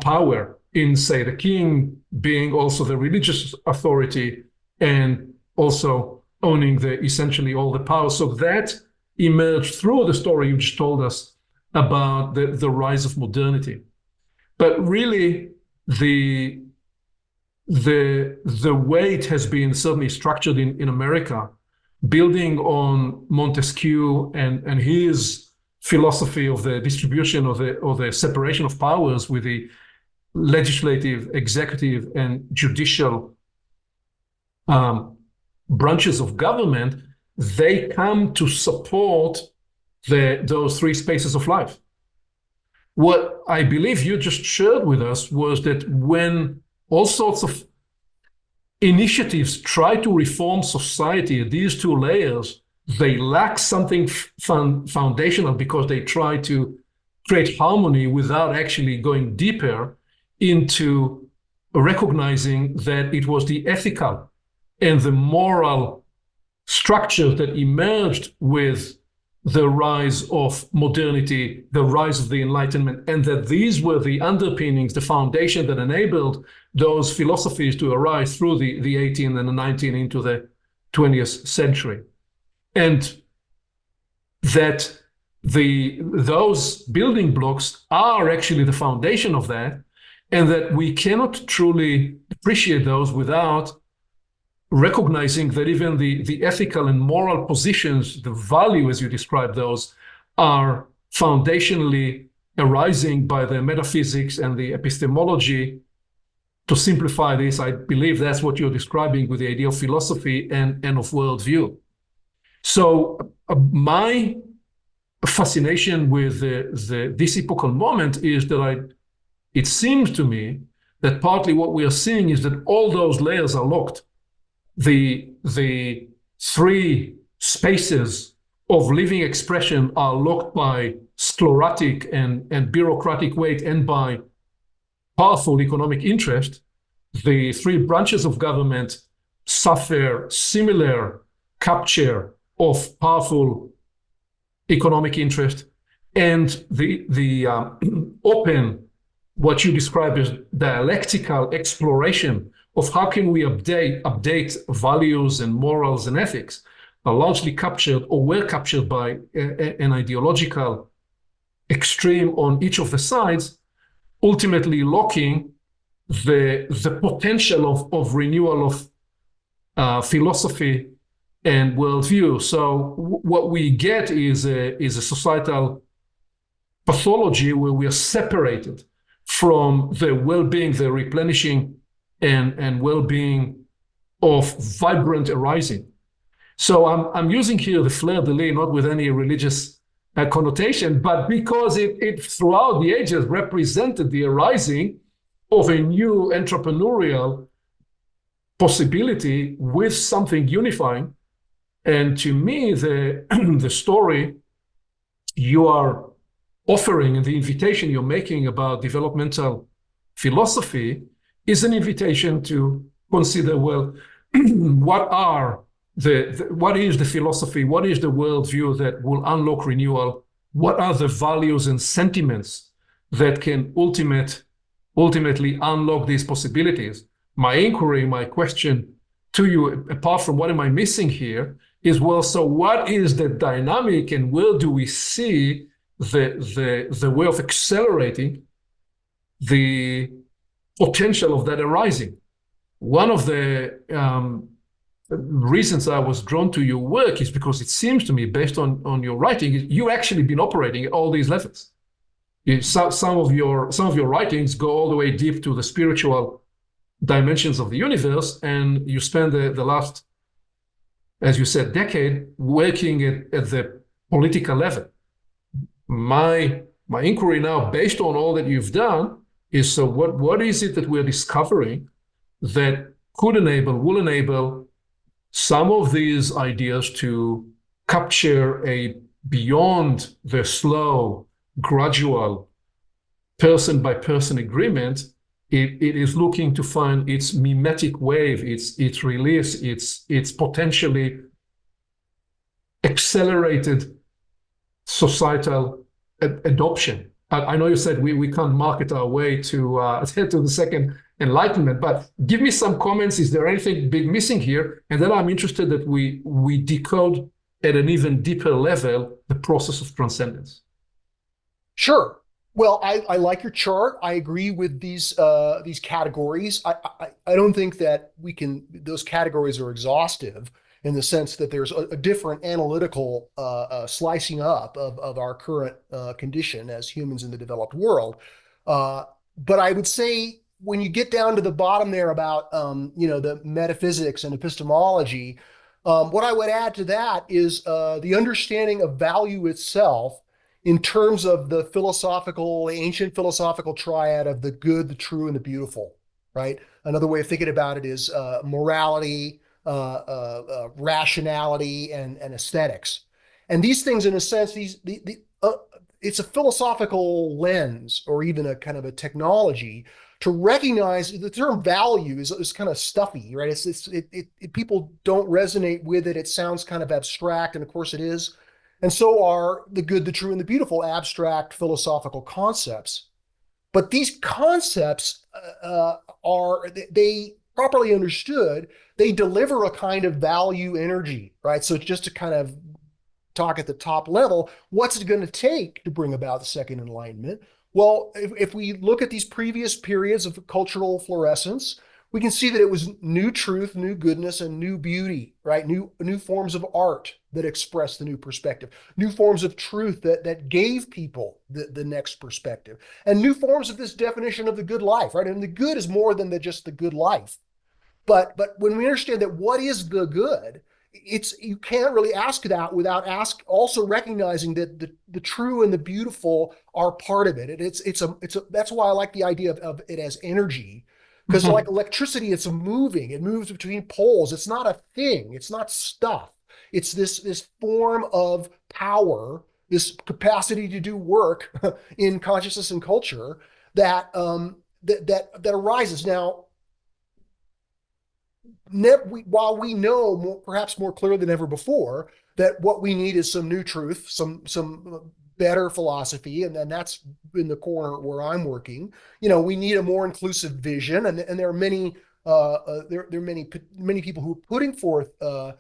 power, in, say, the king being also the religious authority and also owning essentially all the power. So that emerged through the story you just told us about the rise of modernity. But really, the way it has been certainly structured in America building on Montesquieu and his philosophy of the distribution or the separation of powers with the legislative, executive, and judicial branches of government, they come to support those three spaces of life. What I believe you just shared with us was that when all sorts of initiatives try to reform society at these two layers, they lack something foundational because they try to create harmony without actually going deeper into recognizing that it was the ethical and the moral structures that emerged with the rise of modernity, the rise of the Enlightenment, and that these were the underpinnings, the foundation that enabled those philosophies to arise through the 18th and the 19th into the 20th century. And that those building blocks are actually the foundation of that, and that we cannot truly appreciate those without recognizing that even the ethical and moral positions, the value as you describe those, are foundationally arising by the metaphysics and the epistemology. To simplify this, I believe that's what you're describing with the idea of philosophy and of worldview. So my fascination with this epochal moment is that it seems to me that partly what we are seeing is that all those layers are locked. The three spaces of living expression are locked by sclerotic and bureaucratic weight and by powerful economic interest. The three branches of government suffer similar capture of powerful economic interest, and the open, what you describe as dialectical exploration of how can we update values and morals and ethics are largely captured or were captured by an ideological extreme on each of the sides, ultimately locking the potential of renewal of philosophy and worldview. So what we get is a societal pathology where we are separated from the well-being, the replenishing and well-being of vibrant arising. So I'm using here the fleur-de-lis, not with any religious connotation, but because it throughout the ages represented the arising of a new entrepreneurial possibility with something unifying. And to me, the story you are offering and the invitation you're making about developmental philosophy is an invitation to consider, well, what is the philosophy? What is the worldview that will unlock renewal? What are the values and sentiments that can ultimately unlock these possibilities? My inquiry, my question to you, apart from what am I missing here, is, well, so what is the dynamic and where do we see the way of accelerating the potential of that arising? One of the reasons I was drawn to your work is because it seems to me, based on your writing, you've actually been operating at all these levels. Some of your writings go all the way deep to the spiritual dimensions of the universe, and you spend the last, as you said, decade working at the political level. My inquiry now, based on all that you've done, is so what is it that we're discovering that will enable some of these ideas to capture a beyond the slow, gradual, person-by-person agreement. It is looking to find its mimetic wave, its release, its potentially accelerated societal adoption. I know you said we can't market our way to the second enlightenment, but give me some comments. Is there anything big missing here? And then I'm interested that we decode at an even deeper level the process of transcendence. Sure. Well, I like your chart. I agree with these categories. I don't think that those categories are exhaustive. in the sense that there's a different analytical slicing up of our current condition as humans in the developed world. But I would say when you get down to the bottom there about the metaphysics and epistemology, what I would add to that is the understanding of value itself in terms of the ancient philosophical triad of the good, the true, and the beautiful, right? Another way of thinking about it is morality, rationality, and aesthetics. And these things, in a sense, it's a philosophical lens or even a kind of a technology to recognize the term value is kind of stuffy, right? People don't resonate with it. It sounds kind of abstract, and of course it is. And so are the good, the true, and the beautiful abstract philosophical concepts. But these concepts they properly understood, they deliver a kind of value energy, right? So just to kind of talk at the top level, what's it going to take to bring about the second enlightenment? Well, if we look at these previous periods of cultural fluorescence, we can see that it was new truth, new goodness, and new beauty, right? New forms of art that express the new perspective, new forms of truth that gave people the next perspective, and new forms of this definition of the good life, right? And the good is more than just the good life. But when we understand that what is the good, you can't really ask that without also recognizing that the true and the beautiful are part of it. That's why I like the idea of it as energy. Because like electricity, it moves between poles. It's not a thing. It's not stuff. It's this form of power, this capacity to do work in consciousness and culture that arises. Now, while we know perhaps more clearly than ever before that what we need is some new truth, some better philosophy, and then that's in the corner where I'm working. We need a more inclusive vision, and there are many many people who are putting forth a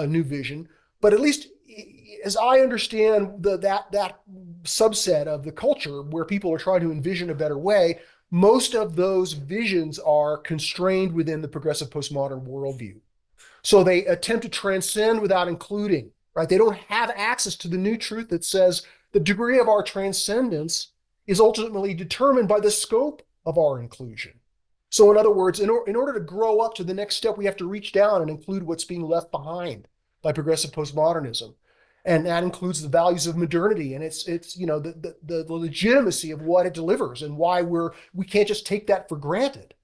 new vision. But at least as I understand that subset of the culture where people are trying to envision a better way, most of those visions are constrained within the progressive postmodern worldview. So they attempt to transcend without including, right? They don't have access to the new truth that says the degree of our transcendence is ultimately determined by the scope of our inclusion. So in other words, in order to grow up to the next step, we have to reach down and include what's being left behind by progressive postmodernism. And that includes the values of modernity, and it's the legitimacy of what it delivers and why we can't just take that for granted.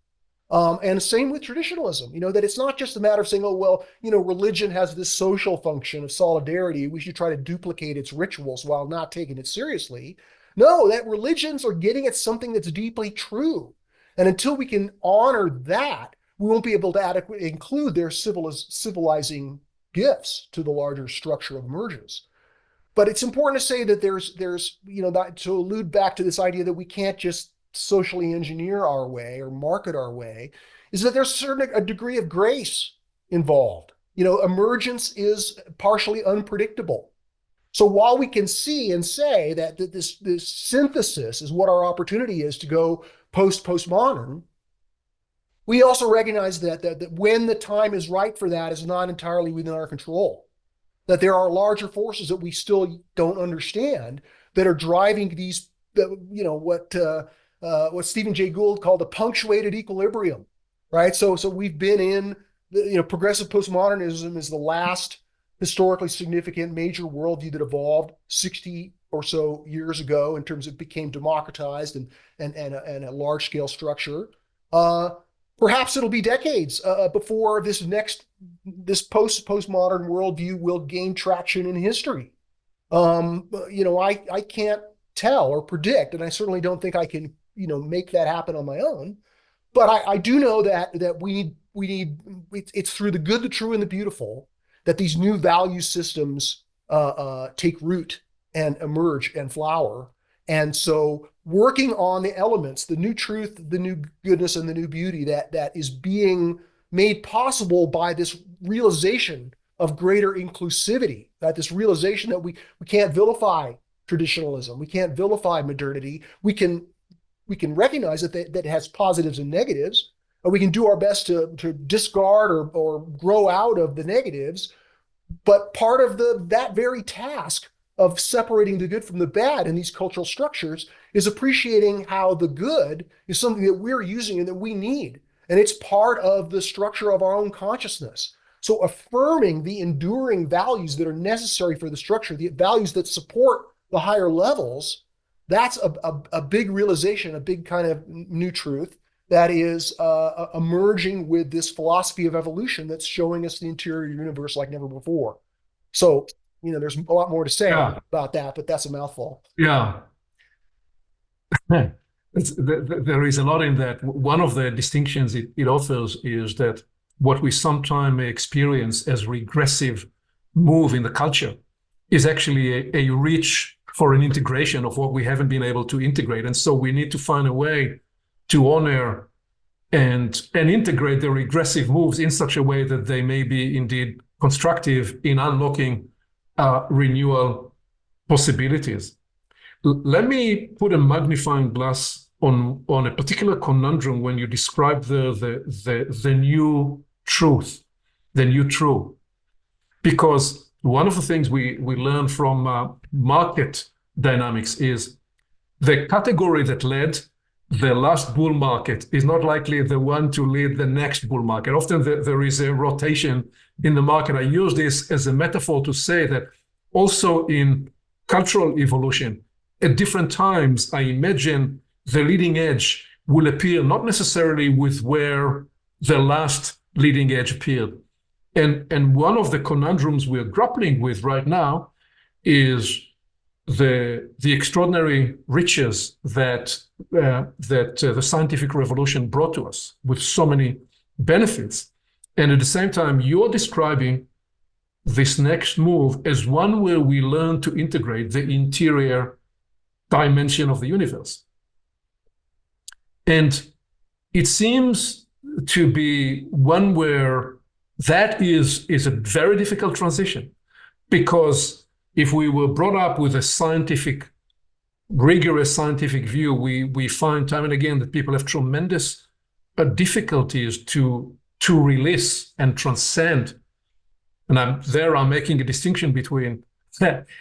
And same with traditionalism, that it's not just a matter of saying, oh, well, religion has this social function of solidarity. We should try to duplicate its rituals while not taking it seriously. No, that religions are getting at something that's deeply true. And until we can honor that, we won't be able to adequately include their civilizing gifts to the larger structure of emergence. But it's important to say that there's to allude back to this idea that we can't just socially engineer our way or market our way, is that there's a degree of grace involved. Emergence is partially unpredictable. So while we can see and say that this synthesis is what our opportunity is to go postmodern, we also recognize that when the time is right for that is not entirely within our control, that there are larger forces that we still don't understand that are driving these, what Stephen Jay Gould called a punctuated equilibrium, right? So we've been in, progressive postmodernism is the last historically significant major worldview that evolved 60 or so years ago in terms of it became democratized and a large scale structure. Perhaps it'll be decades before this postmodern worldview will gain traction in history. I can't tell or predict, and I certainly don't think I can, make that happen on my own. But I do know that we need it's through the good, the true, and the beautiful that these new value systems take root and emerge and flower. And so working on the elements, the new truth, the new goodness, and the new beauty that is being made possible by this realization of greater inclusivity, that this realization that we can't vilify traditionalism, we can't vilify modernity, we can recognize that it has positives and negatives, and we can do our best to discard or grow out of the negatives, But part of that very task of separating the good from the bad in these cultural structures is appreciating how the good is something that we're using and that we need. And it's part of the structure of our own consciousness. So affirming the enduring values that are necessary for the structure, the values that support the higher levels, that's a big realization, a big kind of new truth that is emerging with this philosophy of evolution that's showing us the interior universe like never before. So, there's a lot more to say Yeah, about that, but that's a mouthful. yeah. There is a lot in that. One of the distinctions it offers is that what we sometimes experience as regressive move in the culture is actually a reach for an integration of what we haven't been able to integrate. And so we need to find a way to honor and integrate the regressive moves in such a way that they may be indeed constructive in unlocking renewal possibilities. Let me put a magnifying glass on a particular conundrum when you describe the new truth, the new truth. Because one of the things we learn from market dynamics is the category that led the last bull market is not likely the one to lead the next bull market. Often there is a rotation in the market. I use this as a metaphor to say that also in cultural evolution, at different times, I imagine the leading edge will appear not necessarily with where the last leading edge appeared. And one of the conundrums we're grappling with right now is the extraordinary riches that the scientific revolution brought to us with so many benefits. And at the same time, you're describing this next move as one where we learn to integrate the interior dimension of the universe. And it seems to be one where that is a very difficult transition, because if we were brought up with a scientific, rigorous scientific view, we find time and again that people have tremendous difficulties to release and transcend. And I'm making a distinction between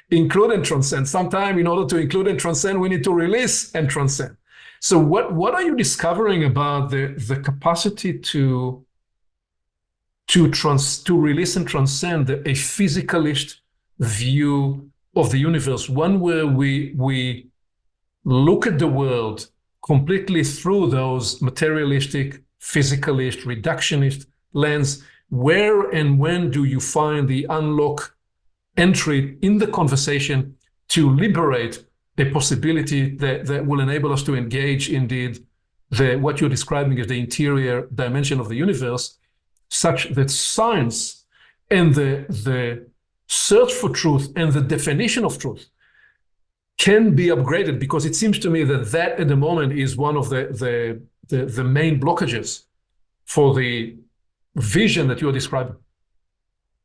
include and transcend. Sometimes in order to include and transcend, we need to release and transcend. So what are you discovering about the capacity to release and transcend a physicalist view of the universe, one where we look at the world completely through those materialistic, physicalist, reductionist lens? Where and when do you find the unlock entry in the conversation to liberate a possibility that will enable us to engage indeed what you're describing as the interior dimension of the universe, such that science and the search for truth and the definition of truth can be upgraded? Because it seems to me that at the moment is one of the main blockages for the vision that you're describing.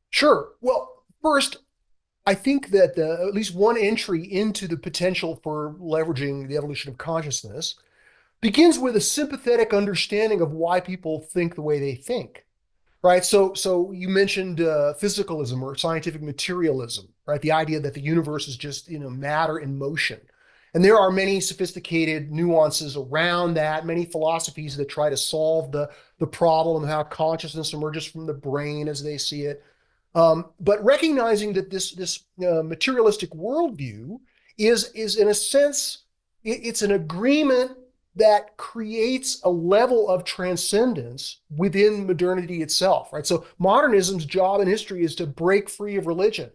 Sure. Well, first, I think that at least one entry into the potential for leveraging the evolution of consciousness begins with a sympathetic understanding of why people think the way they think. Right. So you mentioned physicalism or scientific materialism, right? The idea that the universe is just, matter in motion. And there are many sophisticated nuances around that, many philosophies that try to solve the problem of how consciousness emerges from the brain as they see it. But recognizing that this materialistic worldview is in a sense, it's an agreement that creates a level of transcendence within modernity itself, right? So modernism's job in history is to break free of religion.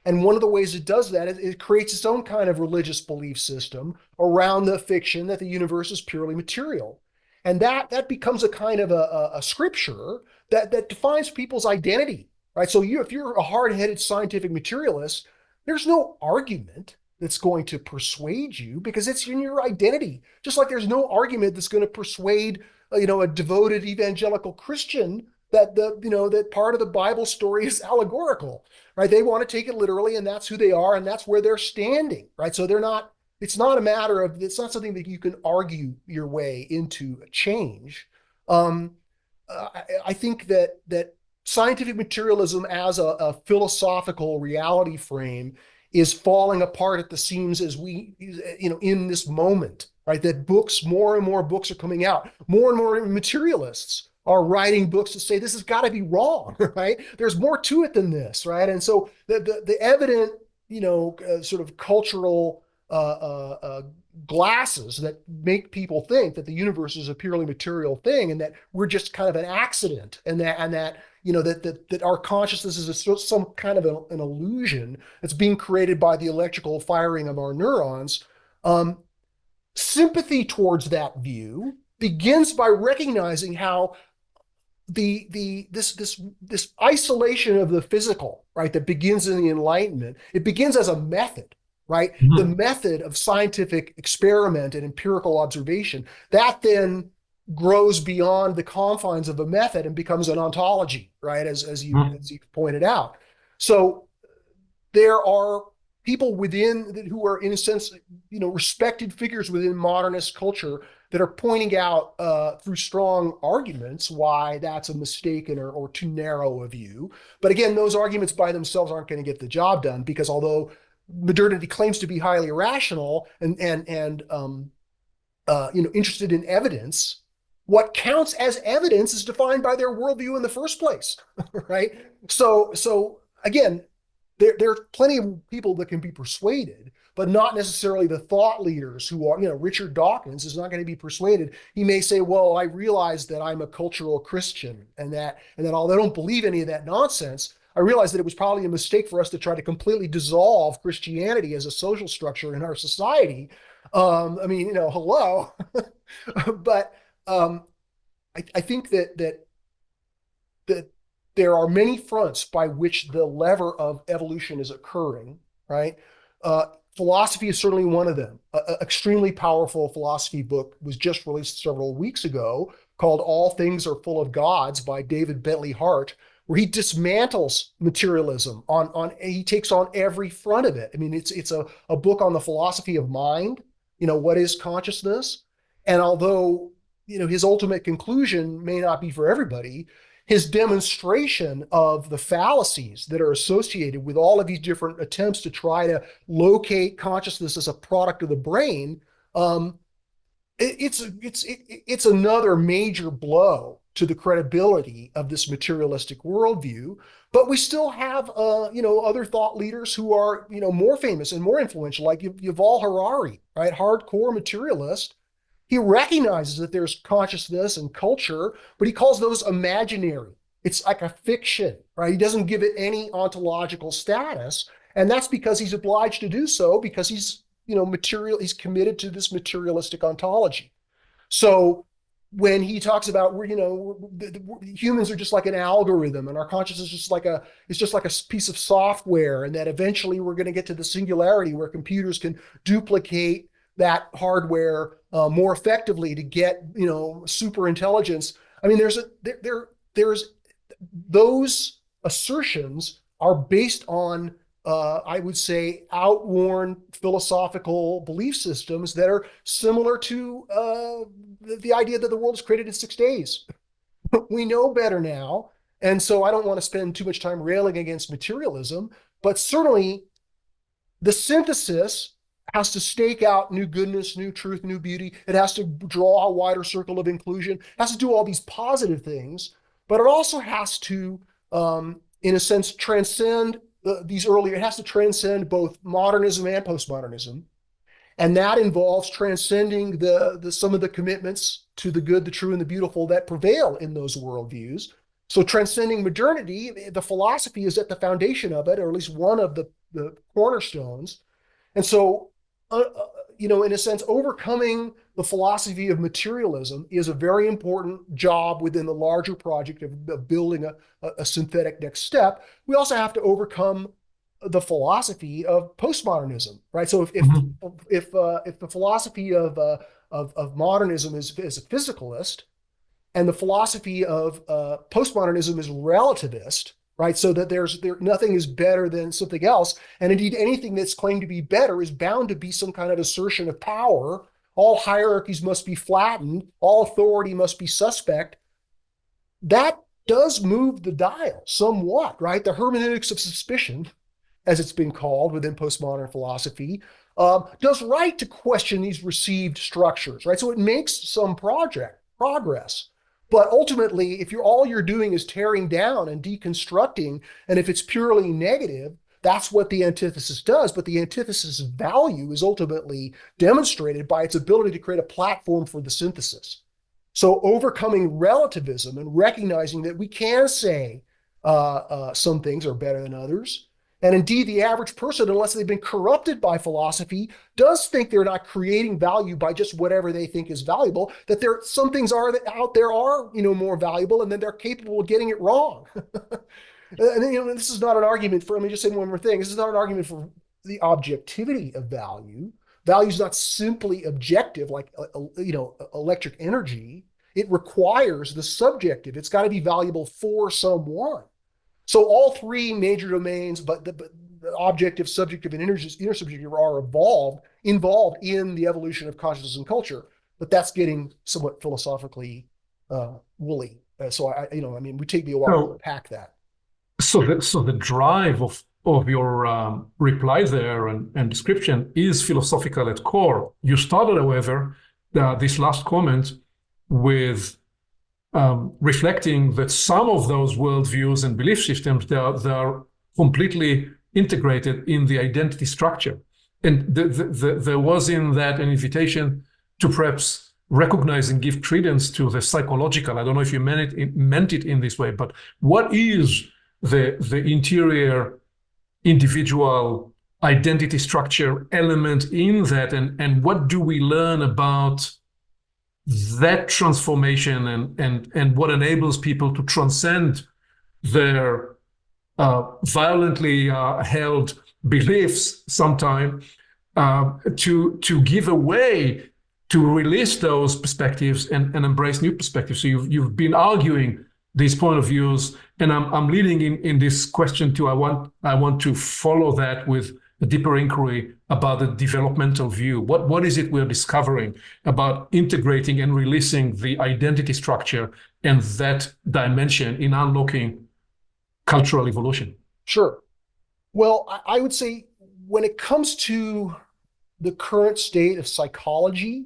And one of the ways it does that is it creates its own kind of religious belief system around the fiction that the universe is purely material. And that becomes a kind of a scripture that defines people's identity, right? So if you're a hard-headed scientific materialist, there's no argument that's going to persuade you because it's in your identity. Just like there's no argument that's going to persuade, a devoted evangelical Christian that part of the Bible story is allegorical, right? They want to take it literally, and that's who they are, and that's where they're standing, right? So it's not something that you can argue your way into a change. I think that scientific materialism as a philosophical reality frame is falling apart at the seams as we, in this moment, right? That books, more and more books are coming out. More and more materialists are writing books to say this has got to be wrong, right? There's more to it than this, right? And so the evident, sort of cultural glasses that make people think that the universe is a purely material thing and that we're just kind of an accident, and that that our consciousness is some kind of an illusion that's being created by the electrical firing of our neurons. Sympathy towards that view begins by recognizing how this isolation of the physical, right, that begins in the Enlightenment, it begins as a method, right? Mm-hmm. The method of scientific experiment and empirical observation that then grows beyond the confines of a method and becomes an ontology, right? As you pointed out. So there are people within who are, in a sense, respected figures within modernist culture that are pointing out through strong arguments why that's a mistaken or too narrow a view. But again, those arguments by themselves aren't going to get the job done, because although modernity claims to be highly rational and interested in evidence, what counts as evidence is defined by their worldview in the first place, right? So again, there are plenty of people that can be persuaded, but not necessarily the thought leaders who are, Richard Dawkins is not going to be persuaded. He may say, well, I realize that I'm a cultural Christian, and that although I don't believe any of that nonsense, I realize that it was probably a mistake for us to try to completely dissolve Christianity as a social structure in our society. Hello. But I think that there are many fronts by which the lever of evolution is occurring, right? Philosophy is certainly one of them. An extremely powerful philosophy book was just released several weeks ago called All Things Are Full of Gods by David Bentley Hart, where he dismantles materialism he takes on every front of it. I mean, it's a book on the philosophy of mind, what is consciousness? And although, his ultimate conclusion may not be for everybody, his demonstration of the fallacies that are associated with all of these different attempts to try to locate consciousness as a product of the brain, it's another major blow to the credibility of this materialistic worldview. But we still have, other thought leaders who are, more famous and more influential, like Yuval Harari, right? Hardcore materialist. He recognizes that there's consciousness and culture, but he calls those imaginary. It's like a fiction, right? He doesn't give it any ontological status. And that's because he's obliged to do so, because he's, he's committed to this materialistic ontology. So when he talks about, humans are just like an algorithm, and our consciousness is just like a piece of software, and that eventually we're going to get to the singularity where computers can duplicate that hardware more effectively to get, super intelligence. I mean, there's those assertions are based on, I would say, outworn philosophical belief systems that are similar to the idea that the world is created in 6 days. We know better now. And so I don't want to spend too much time railing against materialism, but certainly the synthesis has to stake out new goodness, new truth, new beauty. It has to draw a wider circle of inclusion. It has to do all these positive things, but it also has to, in a sense, transcend it has to transcend both modernism and postmodernism. And that involves transcending some of the commitments to the good, the true, and the beautiful that prevail in those worldviews. So transcending modernity, the philosophy is at the foundation of it, or at least one of the cornerstones. And so, in a sense, overcoming the philosophy of materialism is a very important job within the larger project of building a synthetic next step. We also have to overcome the philosophy of postmodernism, right? So if the philosophy of modernism is a physicalist, and the philosophy of postmodernism is relativist, right? So that nothing is better than something else. And indeed, anything that's claimed to be better is bound to be some kind of assertion of power. All hierarchies must be flattened. All authority must be suspect. That does move the dial somewhat, right? The hermeneutics of suspicion, as it's been called within postmodern philosophy, does right to question these received structures, right? So it makes some progress. But ultimately, if all you're doing is tearing down and deconstructing, and if it's purely negative, that's what the antithesis does. But the antithesis value is ultimately demonstrated by its ability to create a platform for the synthesis. So overcoming relativism and recognizing that we can say some things are better than others. And indeed, the average person, unless they've been corrupted by philosophy, does think they're not creating value by just whatever they think is valuable, that some things are that out there are, more valuable, and then they're capable of getting it wrong. And this is not an argument for, let me just say one more thing. This is not an argument for the objectivity of value. Value is not simply objective, like, electric energy. It requires the subjective. It's got to be valuable for someone. So all three major domains, but the objective, subjective, and intersubjective are involved in the evolution of consciousness and culture. But that's getting somewhat philosophically woolly. So we take me a while to unpack that. So the drive of your reply there and description is philosophical at core. You started, however, this last comment with reflecting that some of those worldviews and belief systems, they're completely integrated in the identity structure. And there was in that an invitation to perhaps recognize and give credence to the psychological. I don't know if you meant it in this way, but what is the interior individual identity structure element in that, and what do we learn about that transformation and what enables people to transcend their violently held beliefs sometime, to give away, to release those perspectives and embrace new perspectives. So you've been arguing these point of views, and I'm leading in this question too. I want to follow that with a deeper inquiry about the developmental view. What is it we're discovering about integrating and releasing the identity structure and that dimension in unlocking cultural evolution? Sure. Well, I would say when it comes to the current state of psychology,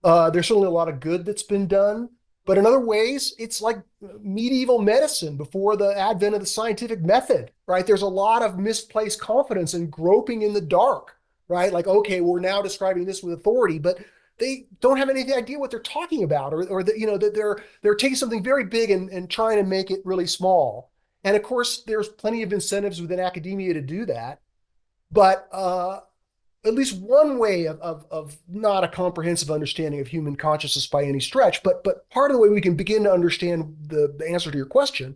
there's certainly a lot of good that's been done. But in other ways, it's like medieval medicine before the advent of the scientific method, right? There's a lot of misplaced confidence and groping in the dark, right? Like, okay, we're now describing this with authority, but they don't have any idea what they're talking about, or that they're taking something very big and trying to make it really small. And of course, there's plenty of incentives within academia to do that. But at least one way of not a comprehensive understanding of human consciousness by any stretch, but part of the way we can begin to understand the answer to your question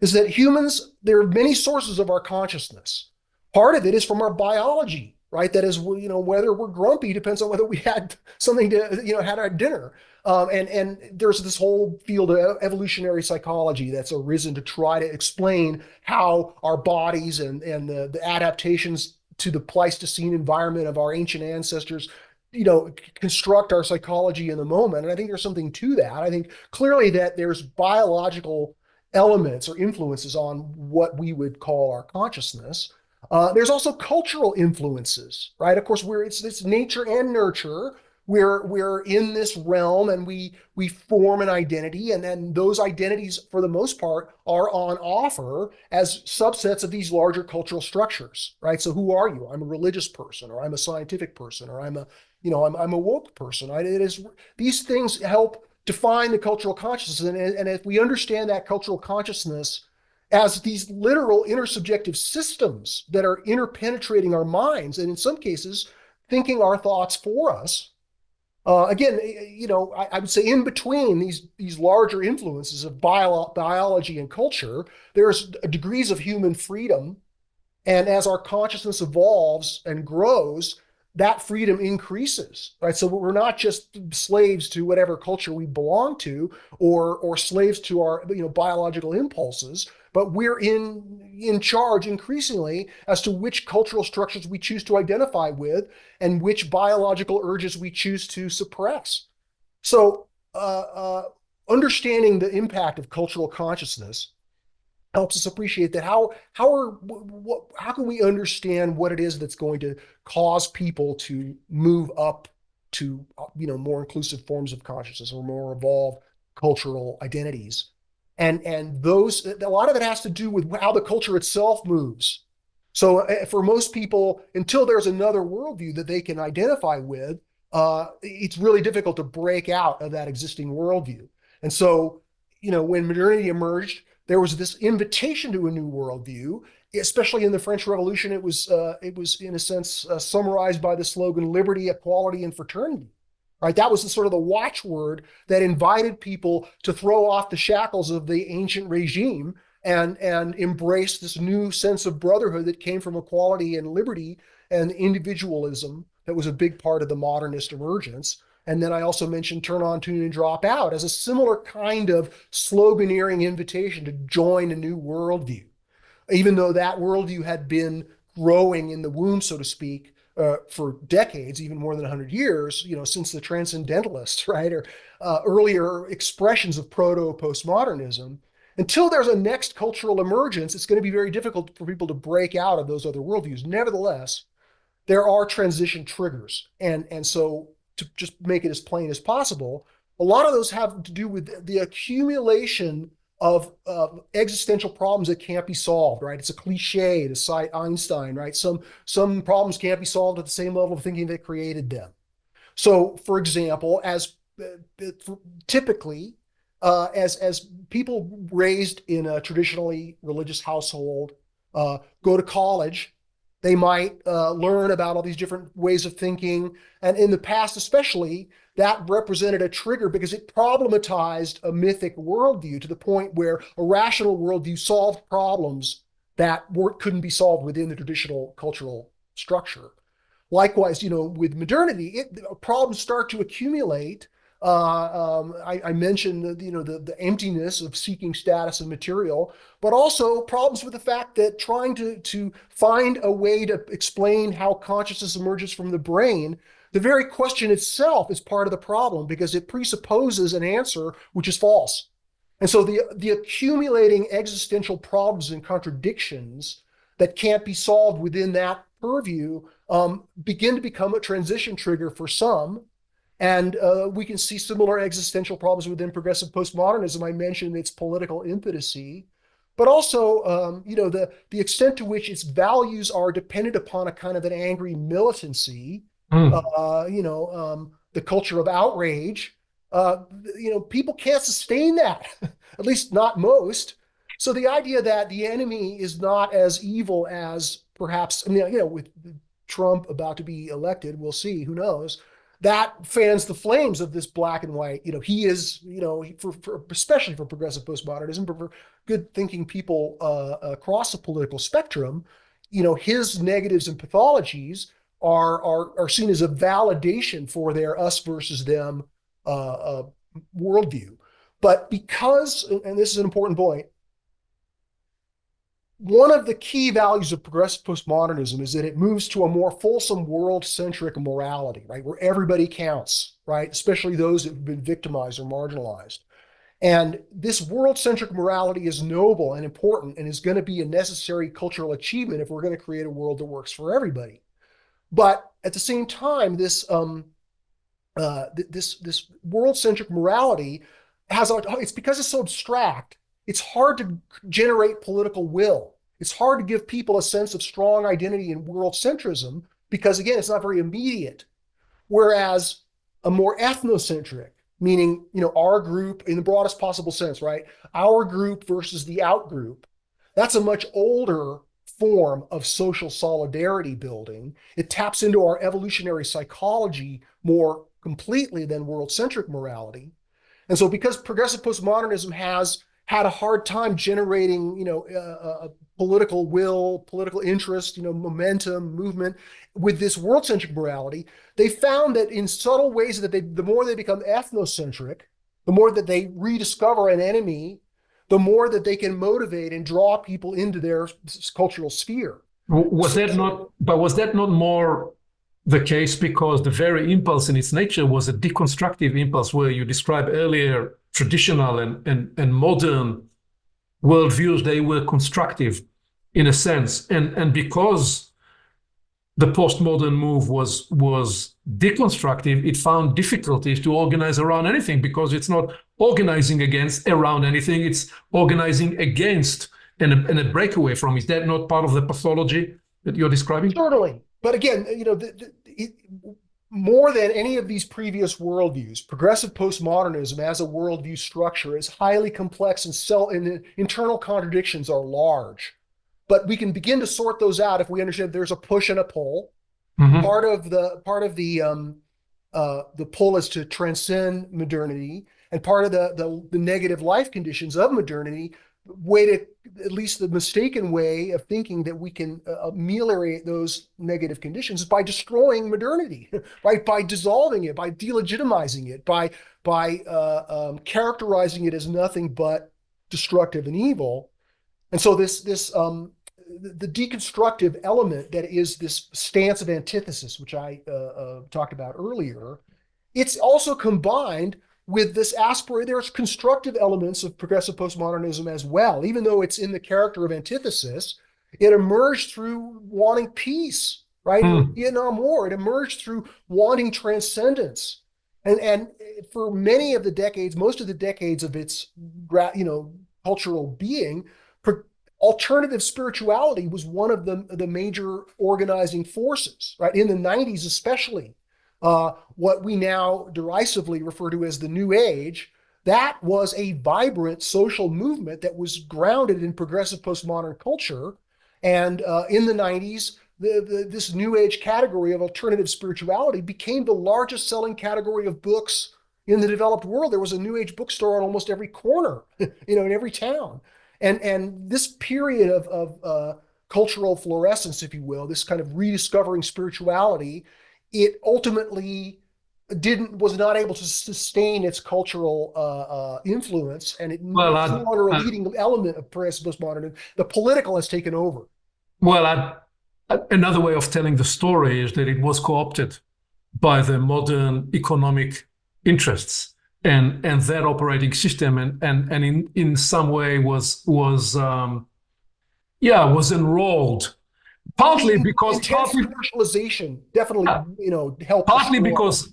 is that humans, there are many sources of our consciousness. Part of it is from our biology, right? That is, whether we're grumpy depends on whether we had something to, had our dinner. And there's this whole field of evolutionary psychology that's arisen to try to explain how our bodies and the adaptations to the Pleistocene environment of our ancient ancestors, construct our psychology in the moment. And I think there's something to that. I think clearly that there's biological elements or influences on what we would call our consciousness. There's also cultural influences, right? Of course, it's nature and nurture. We're in this realm, and we form an identity, and then those identities, for the most part, are on offer as subsets of these larger cultural structures, right? So who are you? I'm a religious person, or I'm a scientific person, or I'm a woke person. Right? These things help define the cultural consciousness, and if we understand that cultural consciousness as these literal intersubjective systems that are interpenetrating our minds, and in some cases thinking our thoughts for us. Again, I would say in between these larger influences of biology and culture, there's degrees of human freedom. And as our consciousness evolves and grows, that freedom increases, right? So we're not just slaves to whatever culture we belong to, or slaves to our biological impulses, but we're in charge increasingly as to which cultural structures we choose to identify with and which biological urges we choose to suppress. So understanding the impact of cultural consciousness helps us appreciate that how can we understand what it is that's going to cause people to move up to more inclusive forms of consciousness or more evolved cultural identities, and those a lot of it has to do with how the culture itself moves. So for most people, until there's another worldview that they can identify with, it's really difficult to break out of that existing worldview. And so, when modernity emerged, there was this invitation to a new worldview, especially in the French Revolution. It was in a sense summarized by the slogan "Liberty, Equality, and Fraternity." Right, that was the sort of the watchword that invited people to throw off the shackles of the ancient regime and embrace this new sense of brotherhood that came from equality and liberty and individualism that was a big part of the modernist emergence. And then I also mentioned turn on, tune in, drop out as a similar kind of sloganeering invitation to join a new worldview, even though that worldview had been growing in the womb, so to speak, for decades, even more than 100 years, since the transcendentalists, right, or earlier expressions of proto-postmodernism. Until there's a next cultural emergence, it's going to be very difficult for people to break out of those other worldviews. Nevertheless, there are transition triggers. And so to just make it as plain as possible, a lot of those have to do with the accumulation of existential problems that can't be solved, right? It's a cliche to cite Einstein, right? Some problems can't be solved at the same level of thinking that created them. So, for example, typically, as people raised in a traditionally religious household go to college, they might learn about all these different ways of thinking. And in the past, especially, that represented a trigger because it problematized a mythic worldview to the point where a rational worldview solved problems that couldn't be solved within the traditional cultural structure. Likewise, with modernity, problems start to accumulate. I mentioned, the emptiness of seeking status and material, but also problems with the fact that trying to find a way to explain how consciousness emerges from the brain, the very question itself is part of the problem because it presupposes an answer which is false. And so the accumulating existential problems and contradictions that can't be solved within that purview begin to become a transition trigger for some. And we can see similar existential problems within progressive postmodernism. I mentioned its political impotency, but also, the extent to which its values are dependent upon a kind of an angry militancy, the culture of outrage. People can't sustain that, at least not most. So the idea that the enemy is not as evil as perhaps, with Trump about to be elected, we'll see, who knows, that fans the flames of this black and white. He is, especially for progressive postmodernism, but for good thinking people across the political spectrum, his negatives and pathologies are seen as a validation for their us versus them worldview. But because, and this is an important point, one of the key values of progressive postmodernism is that it moves to a more fulsome world-centric morality, right, where everybody counts, right, especially those that have been victimized or marginalized. And this world-centric morality is noble and important and is going to be a necessary cultural achievement if we're going to create a world that works for everybody. But at the same time, this world-centric morality it's because it's so abstract, it's hard to generate political will. It's hard to give people a sense of strong identity in world centrism because, again, it's not very immediate. Whereas a more ethnocentric, meaning, our group in the broadest possible sense, right? Our group versus the out group, that's a much older form of social solidarity building. It taps into our evolutionary psychology more completely than world-centric morality. And so because progressive postmodernism has had a hard time generating, political will, political interest, momentum, movement with this world-centric morality, they found that in subtle ways that the more they become ethnocentric, the more that they rediscover an enemy, the more that they can motivate and draw people into their cultural sphere. Was that not more the case because the very impulse in its nature was a deconstructive impulse, where you described earlier traditional and modern worldviews, they were constructive in a sense. And because the postmodern move was deconstructive, it found difficulties to organize around anything, because it's not organizing around anything, it's organizing against and a breakaway from. Is that not part of the pathology that you're describing? Certainly. But again, more than any of these previous worldviews, progressive postmodernism as a worldview structure is highly complex, and internal contradictions are large. But we can begin to sort those out if we understand there's a push and a pull. Mm-hmm. Part of the pull is to transcend modernity, and part of the negative life conditions of modernity, at least the mistaken way of thinking that we can ameliorate those negative conditions, is by destroying modernity, right? By dissolving it, by delegitimizing it, by characterizing it as nothing but destructive and evil. And so the deconstructive element that is this stance of antithesis, which I talked about earlier, it's also combined with this there's constructive elements of progressive postmodernism as well. Even though it's in the character of antithesis, it emerged through wanting peace, right? In the Vietnam War, it emerged through wanting transcendence. And for many of the decades, most of the decades of its cultural being, alternative spirituality was one of the major organizing forces, right? In the 90s especially. What we now derisively refer to as the New Age, that was a vibrant social movement that was grounded in progressive postmodern culture. And in the 90s, this New Age category of alternative spirituality became the largest selling category of books in the developed world. There was a New Age bookstore on almost every corner, in every town. And this period of cultural fluorescence, if you will, this kind of rediscovering spirituality, it ultimately was not able to sustain its cultural influence, and it no longer a leading element of progressive postmodernism. The political has taken over. Well, another way of telling the story is that it was co-opted by the modern economic interests and that operating system, and in some way was enrolled. Partly because intense commercialization definitely helped. Partly because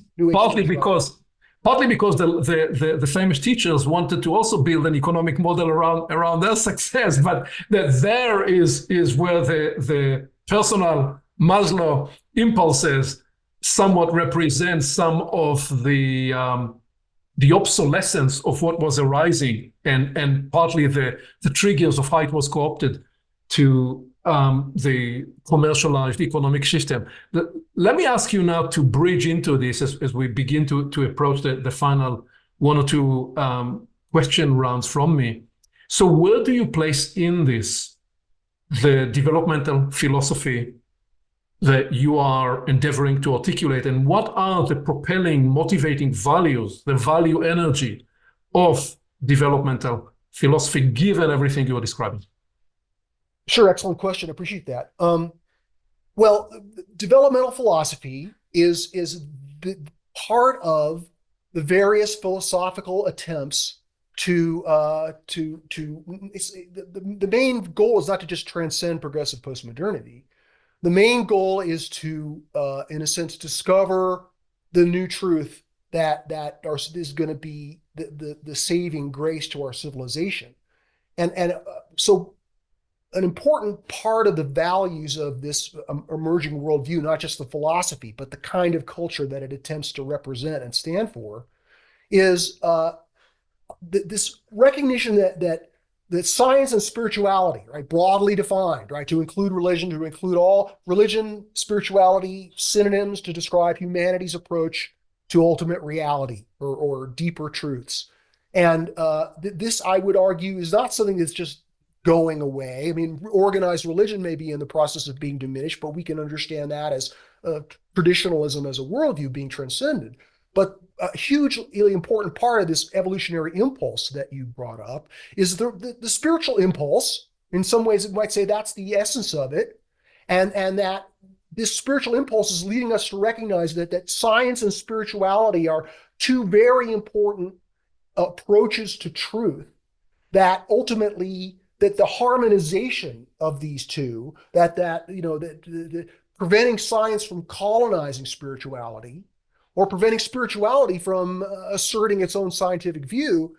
the famous teachers wanted to also build an economic model around their success, but that there is where the personal Maslow impulses somewhat represent some of the obsolescence of what was arising, and partly the triggers of how it was co-opted to the commercialized economic system. Let me ask you now to bridge into this as we begin to approach the final one or two question rounds from me. So where do you place in this the developmental philosophy that you are endeavoring to articulate, and what are the propelling, motivating values, the value energy of developmental philosophy, given everything you are describing? Sure, excellent question. I appreciate that. Well, developmental philosophy is the part of the various philosophical attempts the main goal is not to just transcend progressive postmodernity. The main goal is to, in a sense, discover the new truth that is going to be the saving grace to our civilization, and so an important part of the values of this emerging worldview, not just the philosophy, but the kind of culture that it attempts to represent and stand for, is this recognition that science and spirituality, right, broadly defined, right, to include religion, to include all religion, spirituality, synonyms to describe humanity's approach to ultimate reality or deeper truths. And this, I would argue, is not something that's just going away. I mean, organized religion may be in the process of being diminished, but we can understand that as traditionalism as a worldview being transcended. But a hugely important part of this evolutionary impulse that you brought up is the spiritual impulse. In some ways, it might say that's the essence of it, and that this spiritual impulse is leading us to recognize that science and spirituality are two very important approaches to truth, that ultimately that the harmonization of these two, that preventing science from colonizing spirituality or preventing spirituality from asserting its own scientific view,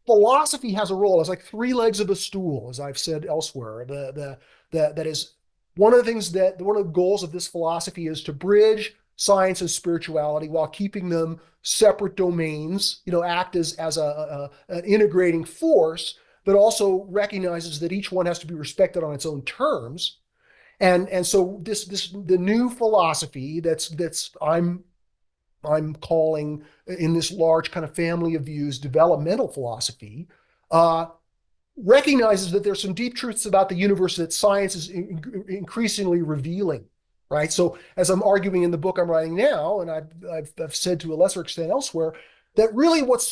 philosophy has a role. It's like three legs of a stool, as I've said elsewhere. That is one of the things that one of the goals of this philosophy is to bridge science and spirituality while keeping them separate domains, act as an integrating force, but also recognizes that each one has to be respected on its own terms. And so the new philosophy that's I'm calling, in this large kind of family of views, developmental philosophy, recognizes that there's some deep truths about the universe that science is increasingly revealing, right? So as I'm arguing in the book I'm writing now, and I've said to a lesser extent elsewhere, that really what the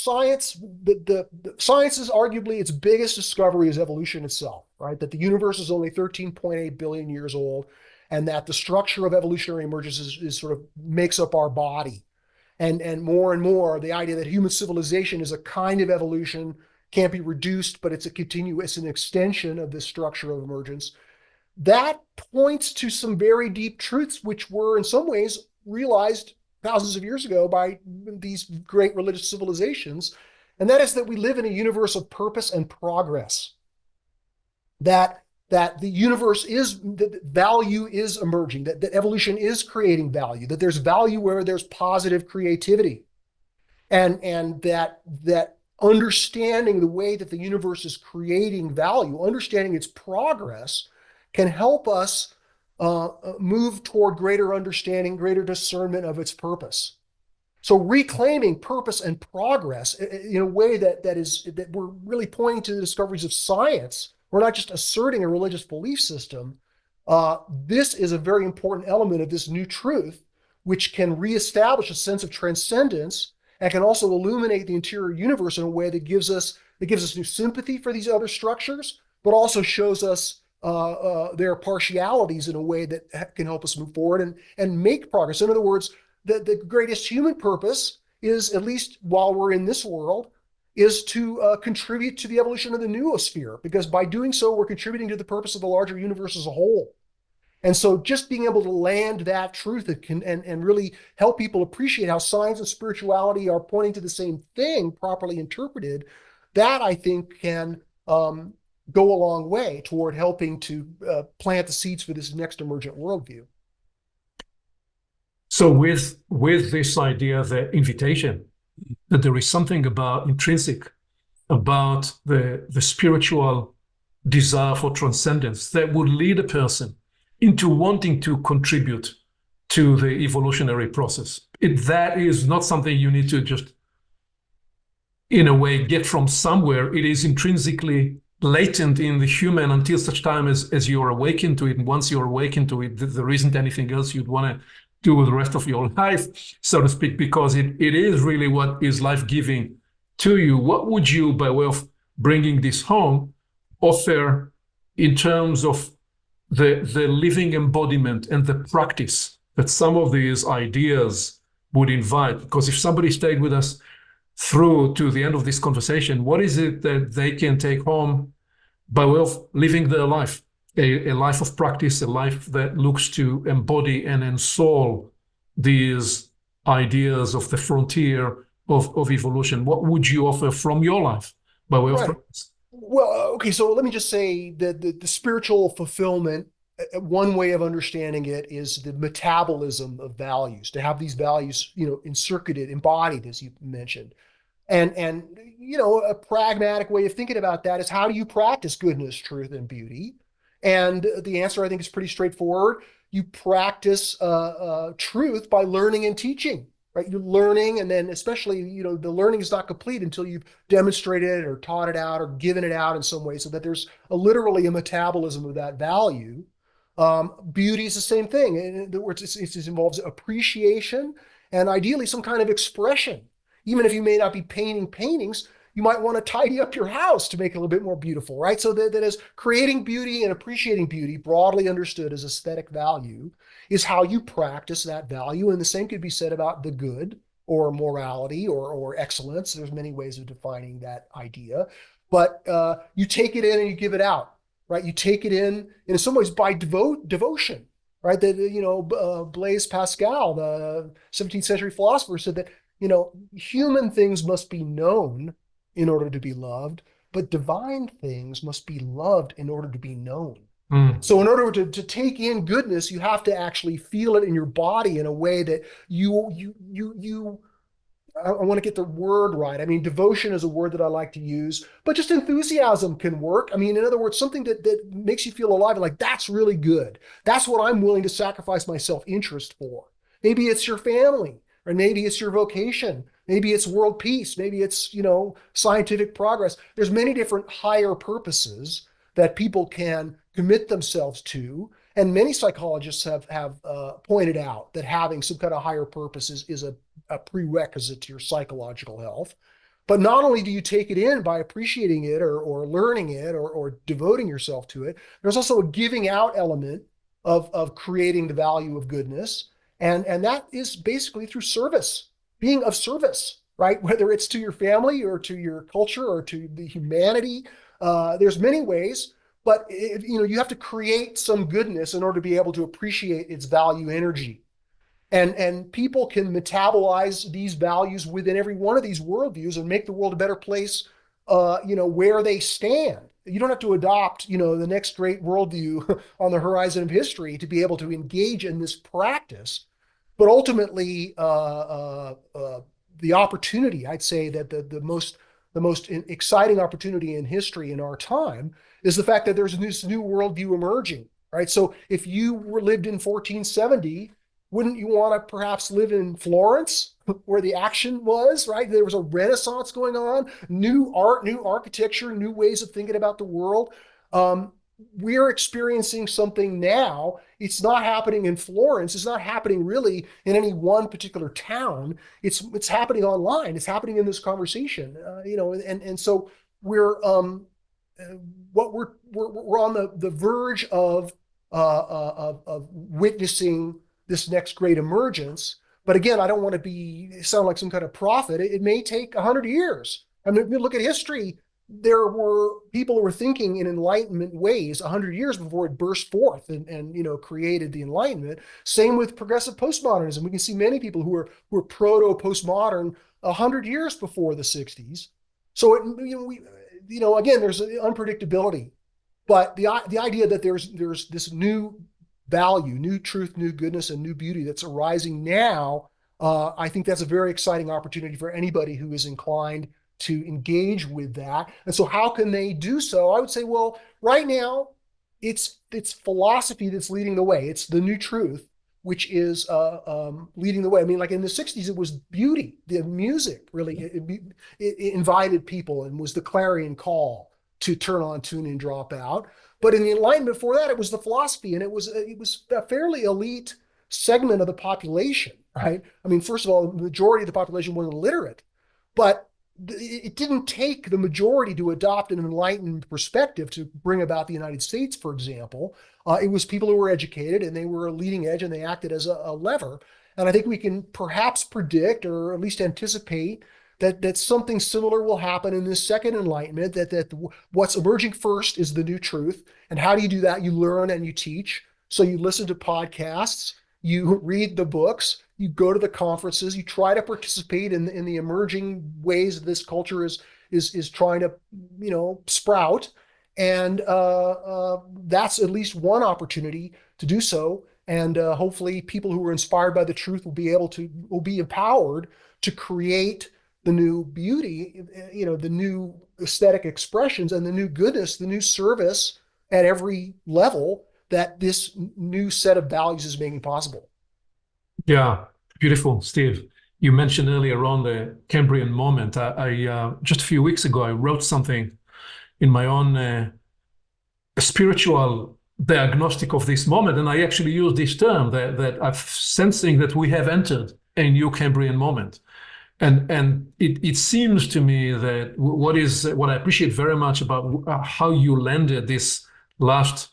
science is arguably its biggest discovery is evolution itself, right? That the universe is only 13.8 billion years old, and that the structure of evolutionary emergence is sort of makes up our body. And more, the idea that human civilization is a kind of evolution, can't be reduced, but it's an extension of this structure of emergence. That points to some very deep truths, which were in some ways realized thousands of years ago by these great religious civilizations. And that is that we live in a universe of purpose and progress. That the universe that value is emerging, that evolution is creating value, that there's value where there's positive creativity. And that understanding the way that the universe is creating value, understanding its progress, can help us move toward greater understanding, greater discernment of its purpose. So reclaiming purpose and progress in a way that we're really pointing to the discoveries of science. We're not just asserting a religious belief system. This is a very important element of this new truth, which can reestablish a sense of transcendence and can also illuminate the interior universe in a way that gives us new sympathy for these other structures, but also shows us their partialities in a way that can help us move forward and make progress. In other words, the greatest human purpose is, at least while we're in this world, is to contribute to the evolution of the noosphere, because by doing so, we're contributing to the purpose of the larger universe as a whole. And so just being able to land that truth and really help people appreciate how science and spirituality are pointing to the same thing, properly interpreted, that I think can go a long way toward helping to plant the seeds for this next emergent worldview. So with this idea, the invitation, that there is something intrinsic about the spiritual desire for transcendence that would lead a person into wanting to contribute to the evolutionary process. That is not something you need to just, in a way, get from somewhere. It is intrinsically latent in the human until such time as you're awakened to it. And once you're awakened to it, there isn't anything else you'd want to do with the rest of your life, so to speak, because it is really what is life-giving to you. What would you, by way of bringing this home, offer in terms of the living embodiment and the practice that some of these ideas would invite? Because if somebody stayed with us through to the end of this conversation, what is it that they can take home by way of living their life? A life of practice, a life that looks to embody and ensoul these ideas of the frontier of evolution. What would you offer from your life by way of practice? Well, okay, so let me just say that the spiritual fulfillment, one way of understanding it is the metabolism of values, to have these values, encircuited, embodied, as you mentioned. And a pragmatic way of thinking about that is, how do you practice goodness, truth, and beauty? And the answer, I think, is pretty straightforward. You practice truth by learning and teaching, right? You're learning, and then especially, the learning is not complete until you've demonstrated it or taught it out or given it out in some way, so that there's literally a metabolism of that value. Beauty is the same thing. In other words, it involves appreciation and ideally some kind of expression. Even if you may not be painting paintings, you might want to tidy up your house to make it a little bit more beautiful, right? So that is creating beauty and appreciating beauty, broadly understood as aesthetic value, is how you practice that value. And the same could be said about the good or morality or excellence. There's many ways of defining that idea, but you take it in and you give it out, right? You take it in some ways by devotion, right? That, Blaise Pascal, the 17th century philosopher, said that, human things must be known in order to be loved, but divine things must be loved in order to be known. So in order to take in goodness, you have to actually feel it in your body in a way that I want to get the word right. I mean, devotion is a word that I like to use, but just enthusiasm can work. I mean, in other words, something that makes you feel alive, like that's really good. That's what I'm willing to sacrifice my self-interest for. Maybe it's your family, or maybe it's your vocation. Maybe it's world peace. Maybe it's, scientific progress. There's many different higher purposes that people can commit themselves to. And many psychologists have pointed out that having some kind of higher purpose is a prerequisite to your psychological health. But not only do you take it in by appreciating it or learning it or devoting yourself to it, there's also a giving out element of creating the value of goodness. And that is basically through service, being of service, right? Whether it's to your family or to your culture or to the humanity. There's many ways, but you have to create some goodness in order to be able to appreciate its value energy. And people can metabolize these values within every one of these worldviews and make the world a better place, where they stand. You don't have to adopt, the next great worldview on the horizon of history to be able to engage in this practice. But ultimately, the opportunity, I'd say that the most exciting opportunity in history in our time is the fact that there's this new worldview emerging, right? So if you lived in 1470, wouldn't you want to perhaps live in Florence, where the action was, right? There was a renaissance going on, new art, new architecture, new ways of thinking about the world. We're experiencing something now. It's not happening in Florence. It's not happening really in any one particular town. It's happening online. It's happening in this conversation, and so we're on the verge of witnessing this next great emergence. But again, I don't want to sound like some kind of prophet. It may take 100 years. I mean, if you look at history, there were people who were thinking in Enlightenment ways 100 years before it burst forth and created the Enlightenment. Same with progressive postmodernism. We can see many people who were proto-postmodern 100 years before the 60s. So again, there's unpredictability, but the idea that there's this new value, new truth, new goodness, and new beauty that's arising now, I think that's a very exciting opportunity for anybody who is inclined to engage with that. And so how can they do so? I would say, well, right now, it's philosophy that's leading the way. It's the new truth, which is leading the way. I mean, like in the 60s, it was beauty. The music really it invited people and was the clarion call to turn on, tune in, drop out. But in the Enlightenment before that, it was the philosophy, and it was a fairly elite segment of the population, right? I mean, first of all, the majority of the population was illiterate, but it didn't take the majority to adopt an enlightened perspective to bring about the United States, for example. It was people who were educated and they were a leading edge and they acted as a lever. And I think we can perhaps predict or at least anticipate that something similar will happen in this second enlightenment, that what's emerging first is the new truth. And how do you do that? You learn and you teach. So you listen to podcasts, you read the books, you go to the conferences, you try to participate in the emerging ways this culture is trying to, sprout. And that's at least one opportunity to do so. And hopefully people who are inspired by the truth will be empowered to create the new beauty, the new aesthetic expressions and the new goodness, the new service at every level that this new set of values is making possible. Yeah, beautiful, Steve. You mentioned earlier on the Cambrian moment. I just a few weeks ago, I wrote something in my own spiritual diagnostic of this moment, and I actually used this term that I'm sensing that we have entered a new Cambrian moment. And it seems to me that what I appreciate very much about how you landed this last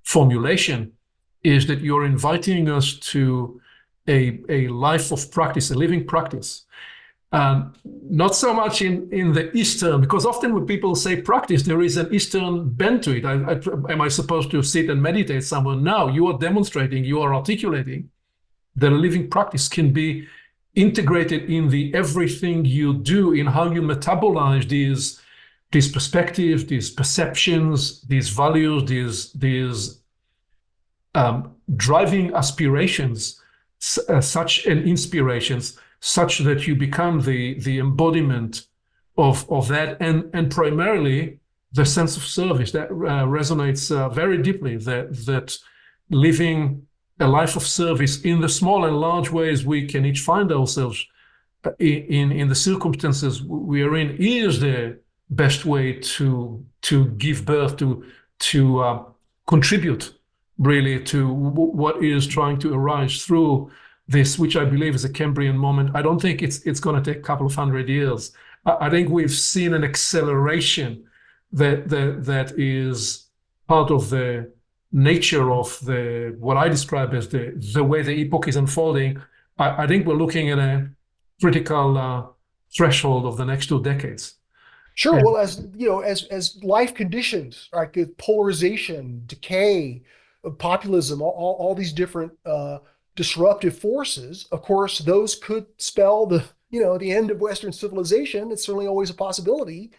formulation is that you're inviting us to a life of practice, a living practice. Not so much in the Eastern, because often when people say practice, there is an Eastern bent to it. Am I supposed to sit and meditate somewhere? No, you are demonstrating, you are articulating that a living practice can be integrated in the everything you do, in how you metabolize these perspectives, these perceptions, these values, these driving aspirations, such an inspirations, such that you become the embodiment of that, and primarily the sense of service that resonates very deeply. That living a life of service in the small and large ways we can each find ourselves in the circumstances we are in is the best way to give birth to contribute really to what is trying to arise through this, which I believe is a Cambrian moment. I don't think it's going to take a couple of 100 years. I think we've seen an acceleration that is part of the nature of what I describe as the way the epoch is unfolding. I think we're looking at a critical threshold of the next 2 decades. Sure. Well, as you know, as life conditions, right, polarization, decay, populism, all these different disruptive forces, of course, those could spell the end of Western civilization. It's certainly always a possibility,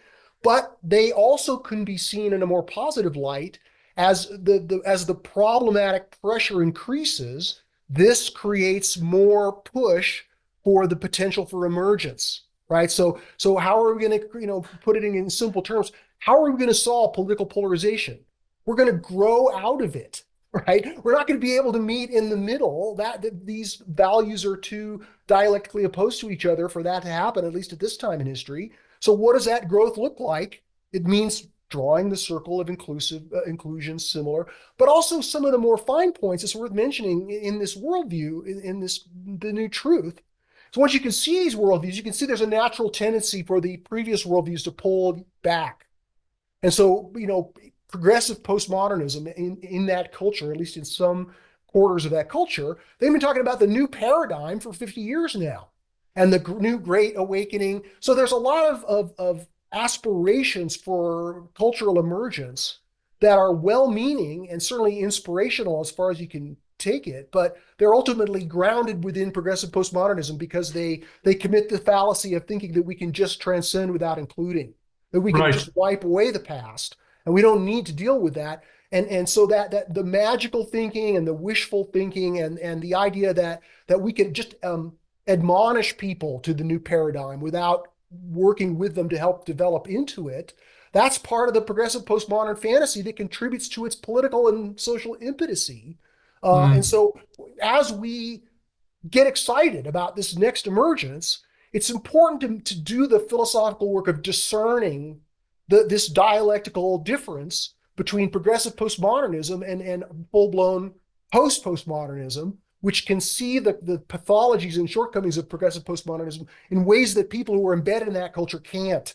but they also can be seen in a more positive light as the problematic pressure increases. This creates more push for the potential for emergence. Right. So how are we going to, put it in simple terms? How are we going to solve political polarization? We're going to grow out of it. Right. We're not going to be able to meet in the middle. That these values are too dialectically opposed to each other for that to happen, at least at this time in history. So what does that growth look like? It means drawing the circle of inclusion similar, but also some of the more fine points it's worth mentioning in this worldview, in the new truth. So once you can see these worldviews, you can see there's a natural tendency for the previous worldviews to pull back. And so, progressive postmodernism in that culture, at least in some quarters of that culture, they've been talking about the new paradigm for 50 years now and the new great awakening. So there's a lot of aspirations for cultural emergence that are well-meaning and certainly inspirational as far as you can take it, but they're ultimately grounded within progressive postmodernism because they commit the fallacy of thinking that we can just transcend without including, that we can just wipe away the past and we don't need to deal with that. And so that the magical thinking and the wishful thinking and the idea that we can just admonish people to the new paradigm without working with them to help develop into it, that's part of the progressive postmodern fantasy that contributes to its political and social impotency. And so as we get excited about this next emergence, it's important to do the philosophical work of discerning this dialectical difference between progressive postmodernism and full-blown post-postmodernism, which can see the pathologies and shortcomings of progressive postmodernism in ways that people who are embedded in that culture can't.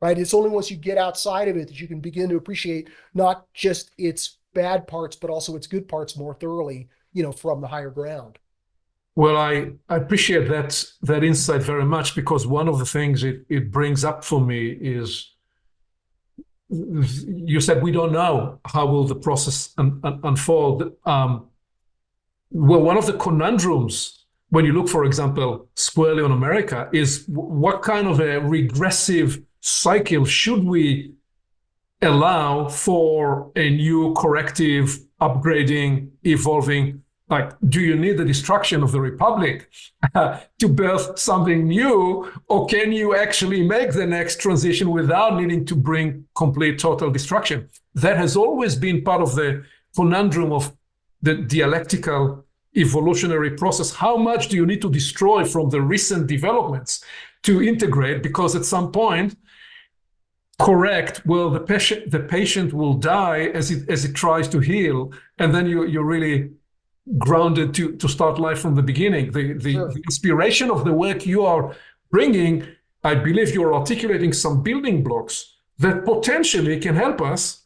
Right? It's only once you get outside of it that you can begin to appreciate not just its bad parts, but also its good parts more thoroughly, from the higher ground. Well, I appreciate that insight very much, because one of the things it brings up for me is you said we don't know how will the process unfold. Well, one of the conundrums when you look, for example, squarely on America is what kind of a regressive cycle should we allow for a new corrective, upgrading, evolving? Like, do you need the destruction of the republic to birth something new, or can you actually make the next transition without needing to bring complete, total destruction? That has always been part of the conundrum of the dialectical evolutionary process. How much do you need to destroy from the recent developments to integrate? Because at some point, correct, well, the patient will die as it tries to heal, and then you're really grounded to start life from the beginning. The inspiration of the work you are bringing, I believe you're articulating some building blocks that potentially can help us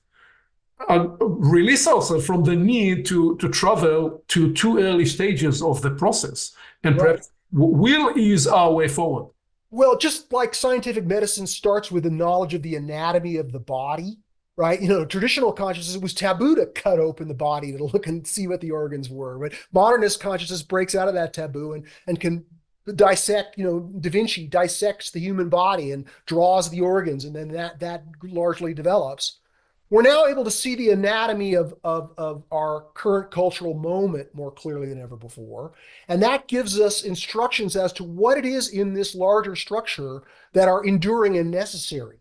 release ourselves from the need to travel to too early stages of the process, and Right. perhaps will ease our way forward. Well, just like scientific medicine starts with the knowledge of the anatomy of the body, right? Traditional consciousness, it was taboo to cut open the body to look and see what the organs were. But modernist consciousness breaks out of that taboo and can dissect, Da Vinci dissects the human body and draws the organs, and then that largely develops. We're now able to see the anatomy of our current cultural moment more clearly than ever before. And that gives us instructions as to what it is in this larger structure that are enduring and necessary.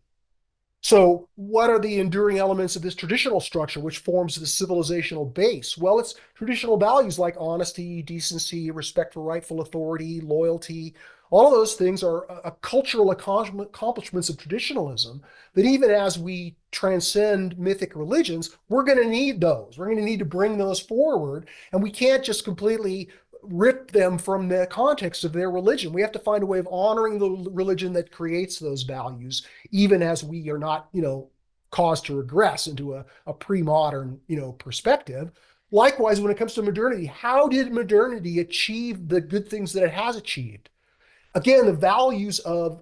So, what are the enduring elements of this traditional structure, which forms the civilizational base? Well, it's traditional values like honesty, decency, respect for rightful authority, loyalty. All of those things are cultural accomplishments of traditionalism that even as we transcend mythic religions, we're going to need those. We're going to need to bring those forward. And we can't just completely rip them from the context of their religion. We have to find a way of honoring the religion that creates those values, even as we are not, caused to regress into a pre-modern, perspective. Likewise, when it comes to modernity, how did modernity achieve the good things that it has achieved? Again, the values of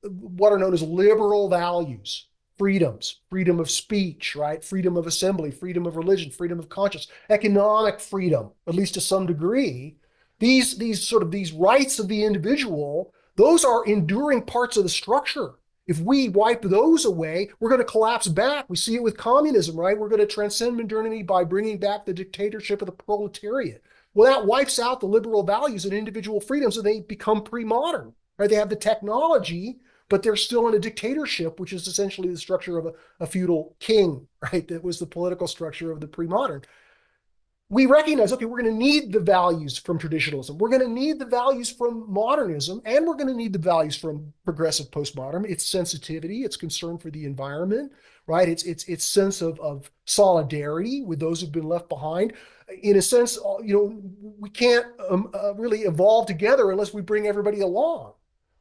what are known as liberal values, freedom of speech, right? Freedom of assembly, freedom of religion, freedom of conscience, economic freedom, at least to some degree. These rights of the individual, those are enduring parts of the structure. If we wipe those away, we're going to collapse back. We see it with communism, right? We're going to transcend modernity by bringing back the dictatorship of the proletariat. Well, that wipes out the liberal values and individual freedoms, and they become pre-modern, right? They have the technology, but they're still in a dictatorship, which is essentially the structure of a feudal king, right? That was the political structure of the pre-modern. We recognize, okay, we're going to need the values from traditionalism. We're going to need the values from modernism, and we're going to need the values from progressive postmodern. Its sensitivity, its concern for the environment, right? Its sense of solidarity with those who've been left behind. In a sense, we can't really evolve together unless we bring everybody along.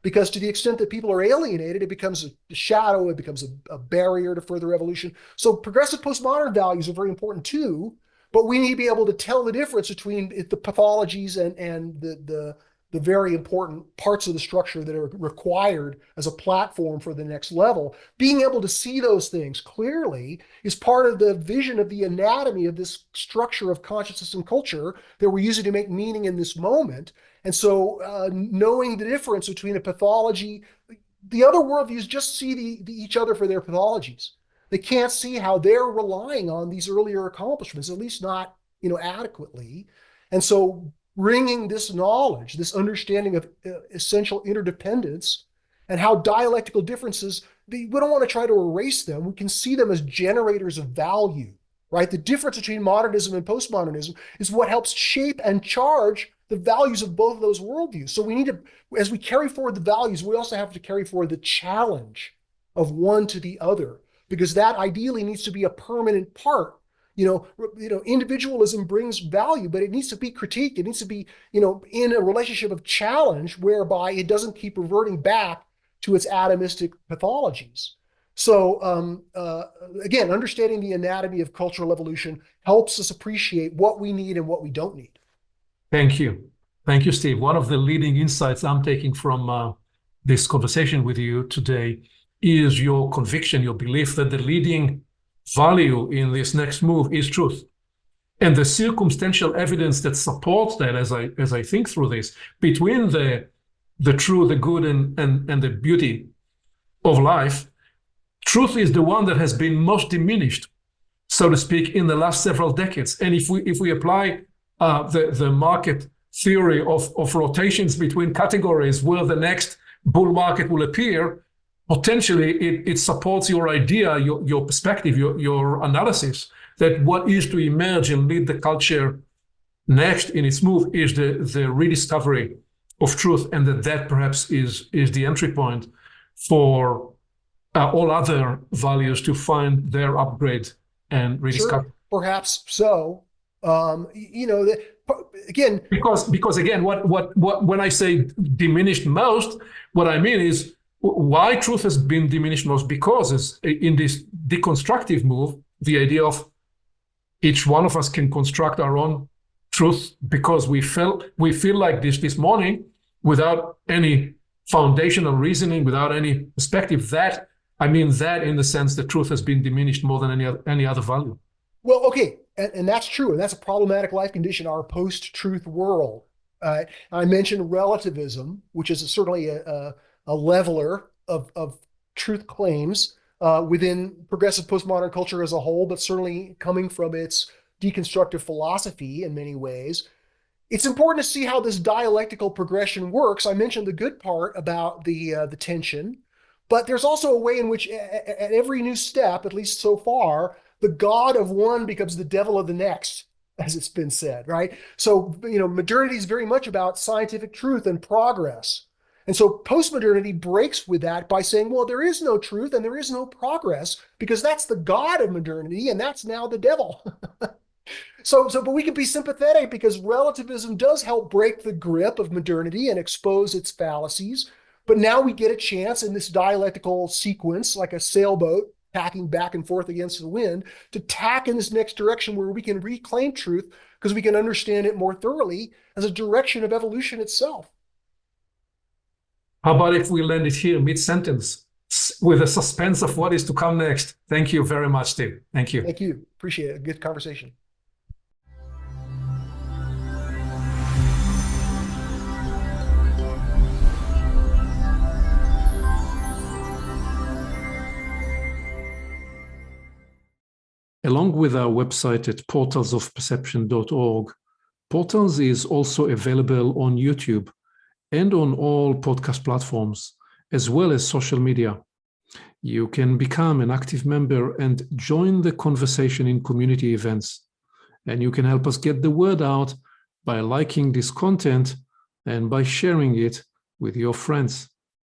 Because to the extent that people are alienated, it becomes a shadow, it becomes a barrier to further evolution. So progressive postmodern values are very important too, but we need to be able to tell the difference between the pathologies and the very important parts of the structure that are required as a platform for the next level. Being able to see those things clearly is part of the vision of the anatomy of this structure of consciousness and culture that we're using to make meaning in this moment. And so knowing the difference between a pathology, the other worldviews just see each other for their pathologies. They can't see how they're relying on these earlier accomplishments, at least not, adequately. And so bringing this knowledge, this understanding of essential interdependence and how dialectical differences, we don't want to try to erase them. We can see them as generators of value, right? The difference between modernism and postmodernism is what helps shape and charge the values of both of those worldviews. So we need to, as we carry forward the values, we also have to carry forward the challenge of one to the other, because that ideally needs to be a permanent part. Individualism brings value, but it needs to be critiqued. It needs to be, in a relationship of challenge whereby it doesn't keep reverting back to its atomistic pathologies. So again, understanding the anatomy of cultural evolution helps us appreciate what we need and what we don't need. Thank you. Thank you, Steve. One of the leading insights I'm taking from this conversation with you today is your conviction, your belief that the leading value in this next move is truth. And the circumstantial evidence that supports that, as I think through this, between the true, the good, and the beauty of life, truth is the one that has been most diminished, so to speak, in the last several decades. And if we apply the market theory of rotations between categories where the next bull market will appear, potentially it supports your idea, your perspective, your analysis that what is to emerge and lead the culture next in its move is the rediscovery of truth, and that perhaps is the entry point for all other values to find their upgrade and rediscover. Sure, perhaps so. Again, because again, what when I say diminished most, what I mean is why truth has been diminished most, because in this deconstructive move, the idea of each one of us can construct our own truth because we feel like this morning, without any foundational reasoning, without any perspective. That in the sense that truth has been diminished more than any other value. Well, okay, and that's true, and that's a problematic life condition, our post-truth world. I mentioned relativism, which is certainly a leveler of truth claims within progressive postmodern culture as a whole, but certainly coming from its deconstructive philosophy in many ways. It's important to see how this dialectical progression works. I mentioned the good part about the tension, but there's also a way in which at every new step, at least so far, the God of one becomes the devil of the next, as it's been said, right? So, modernity is very much about scientific truth and progress. And so postmodernity breaks with that by saying, well, there is no truth and there is no progress because that's the God of modernity and that's now the devil. But we can be sympathetic because relativism does help break the grip of modernity and expose its fallacies. But now we get a chance in this dialectical sequence, like a sailboat tacking back and forth against the wind, to tack in this next direction where we can reclaim truth because we can understand it more thoroughly as a direction of evolution itself. How about if we land it here mid-sentence with a suspense of what is to come next? Thank you very much, Steve. Thank you. Thank you. Appreciate it. Good conversation. Along with our website at portalsofperception.org, Portals is also available on YouTube and on all podcast platforms, as well as social media. You can become an active member and join the conversation in community events. And you can help us get the word out by liking this content and by sharing it with your friends.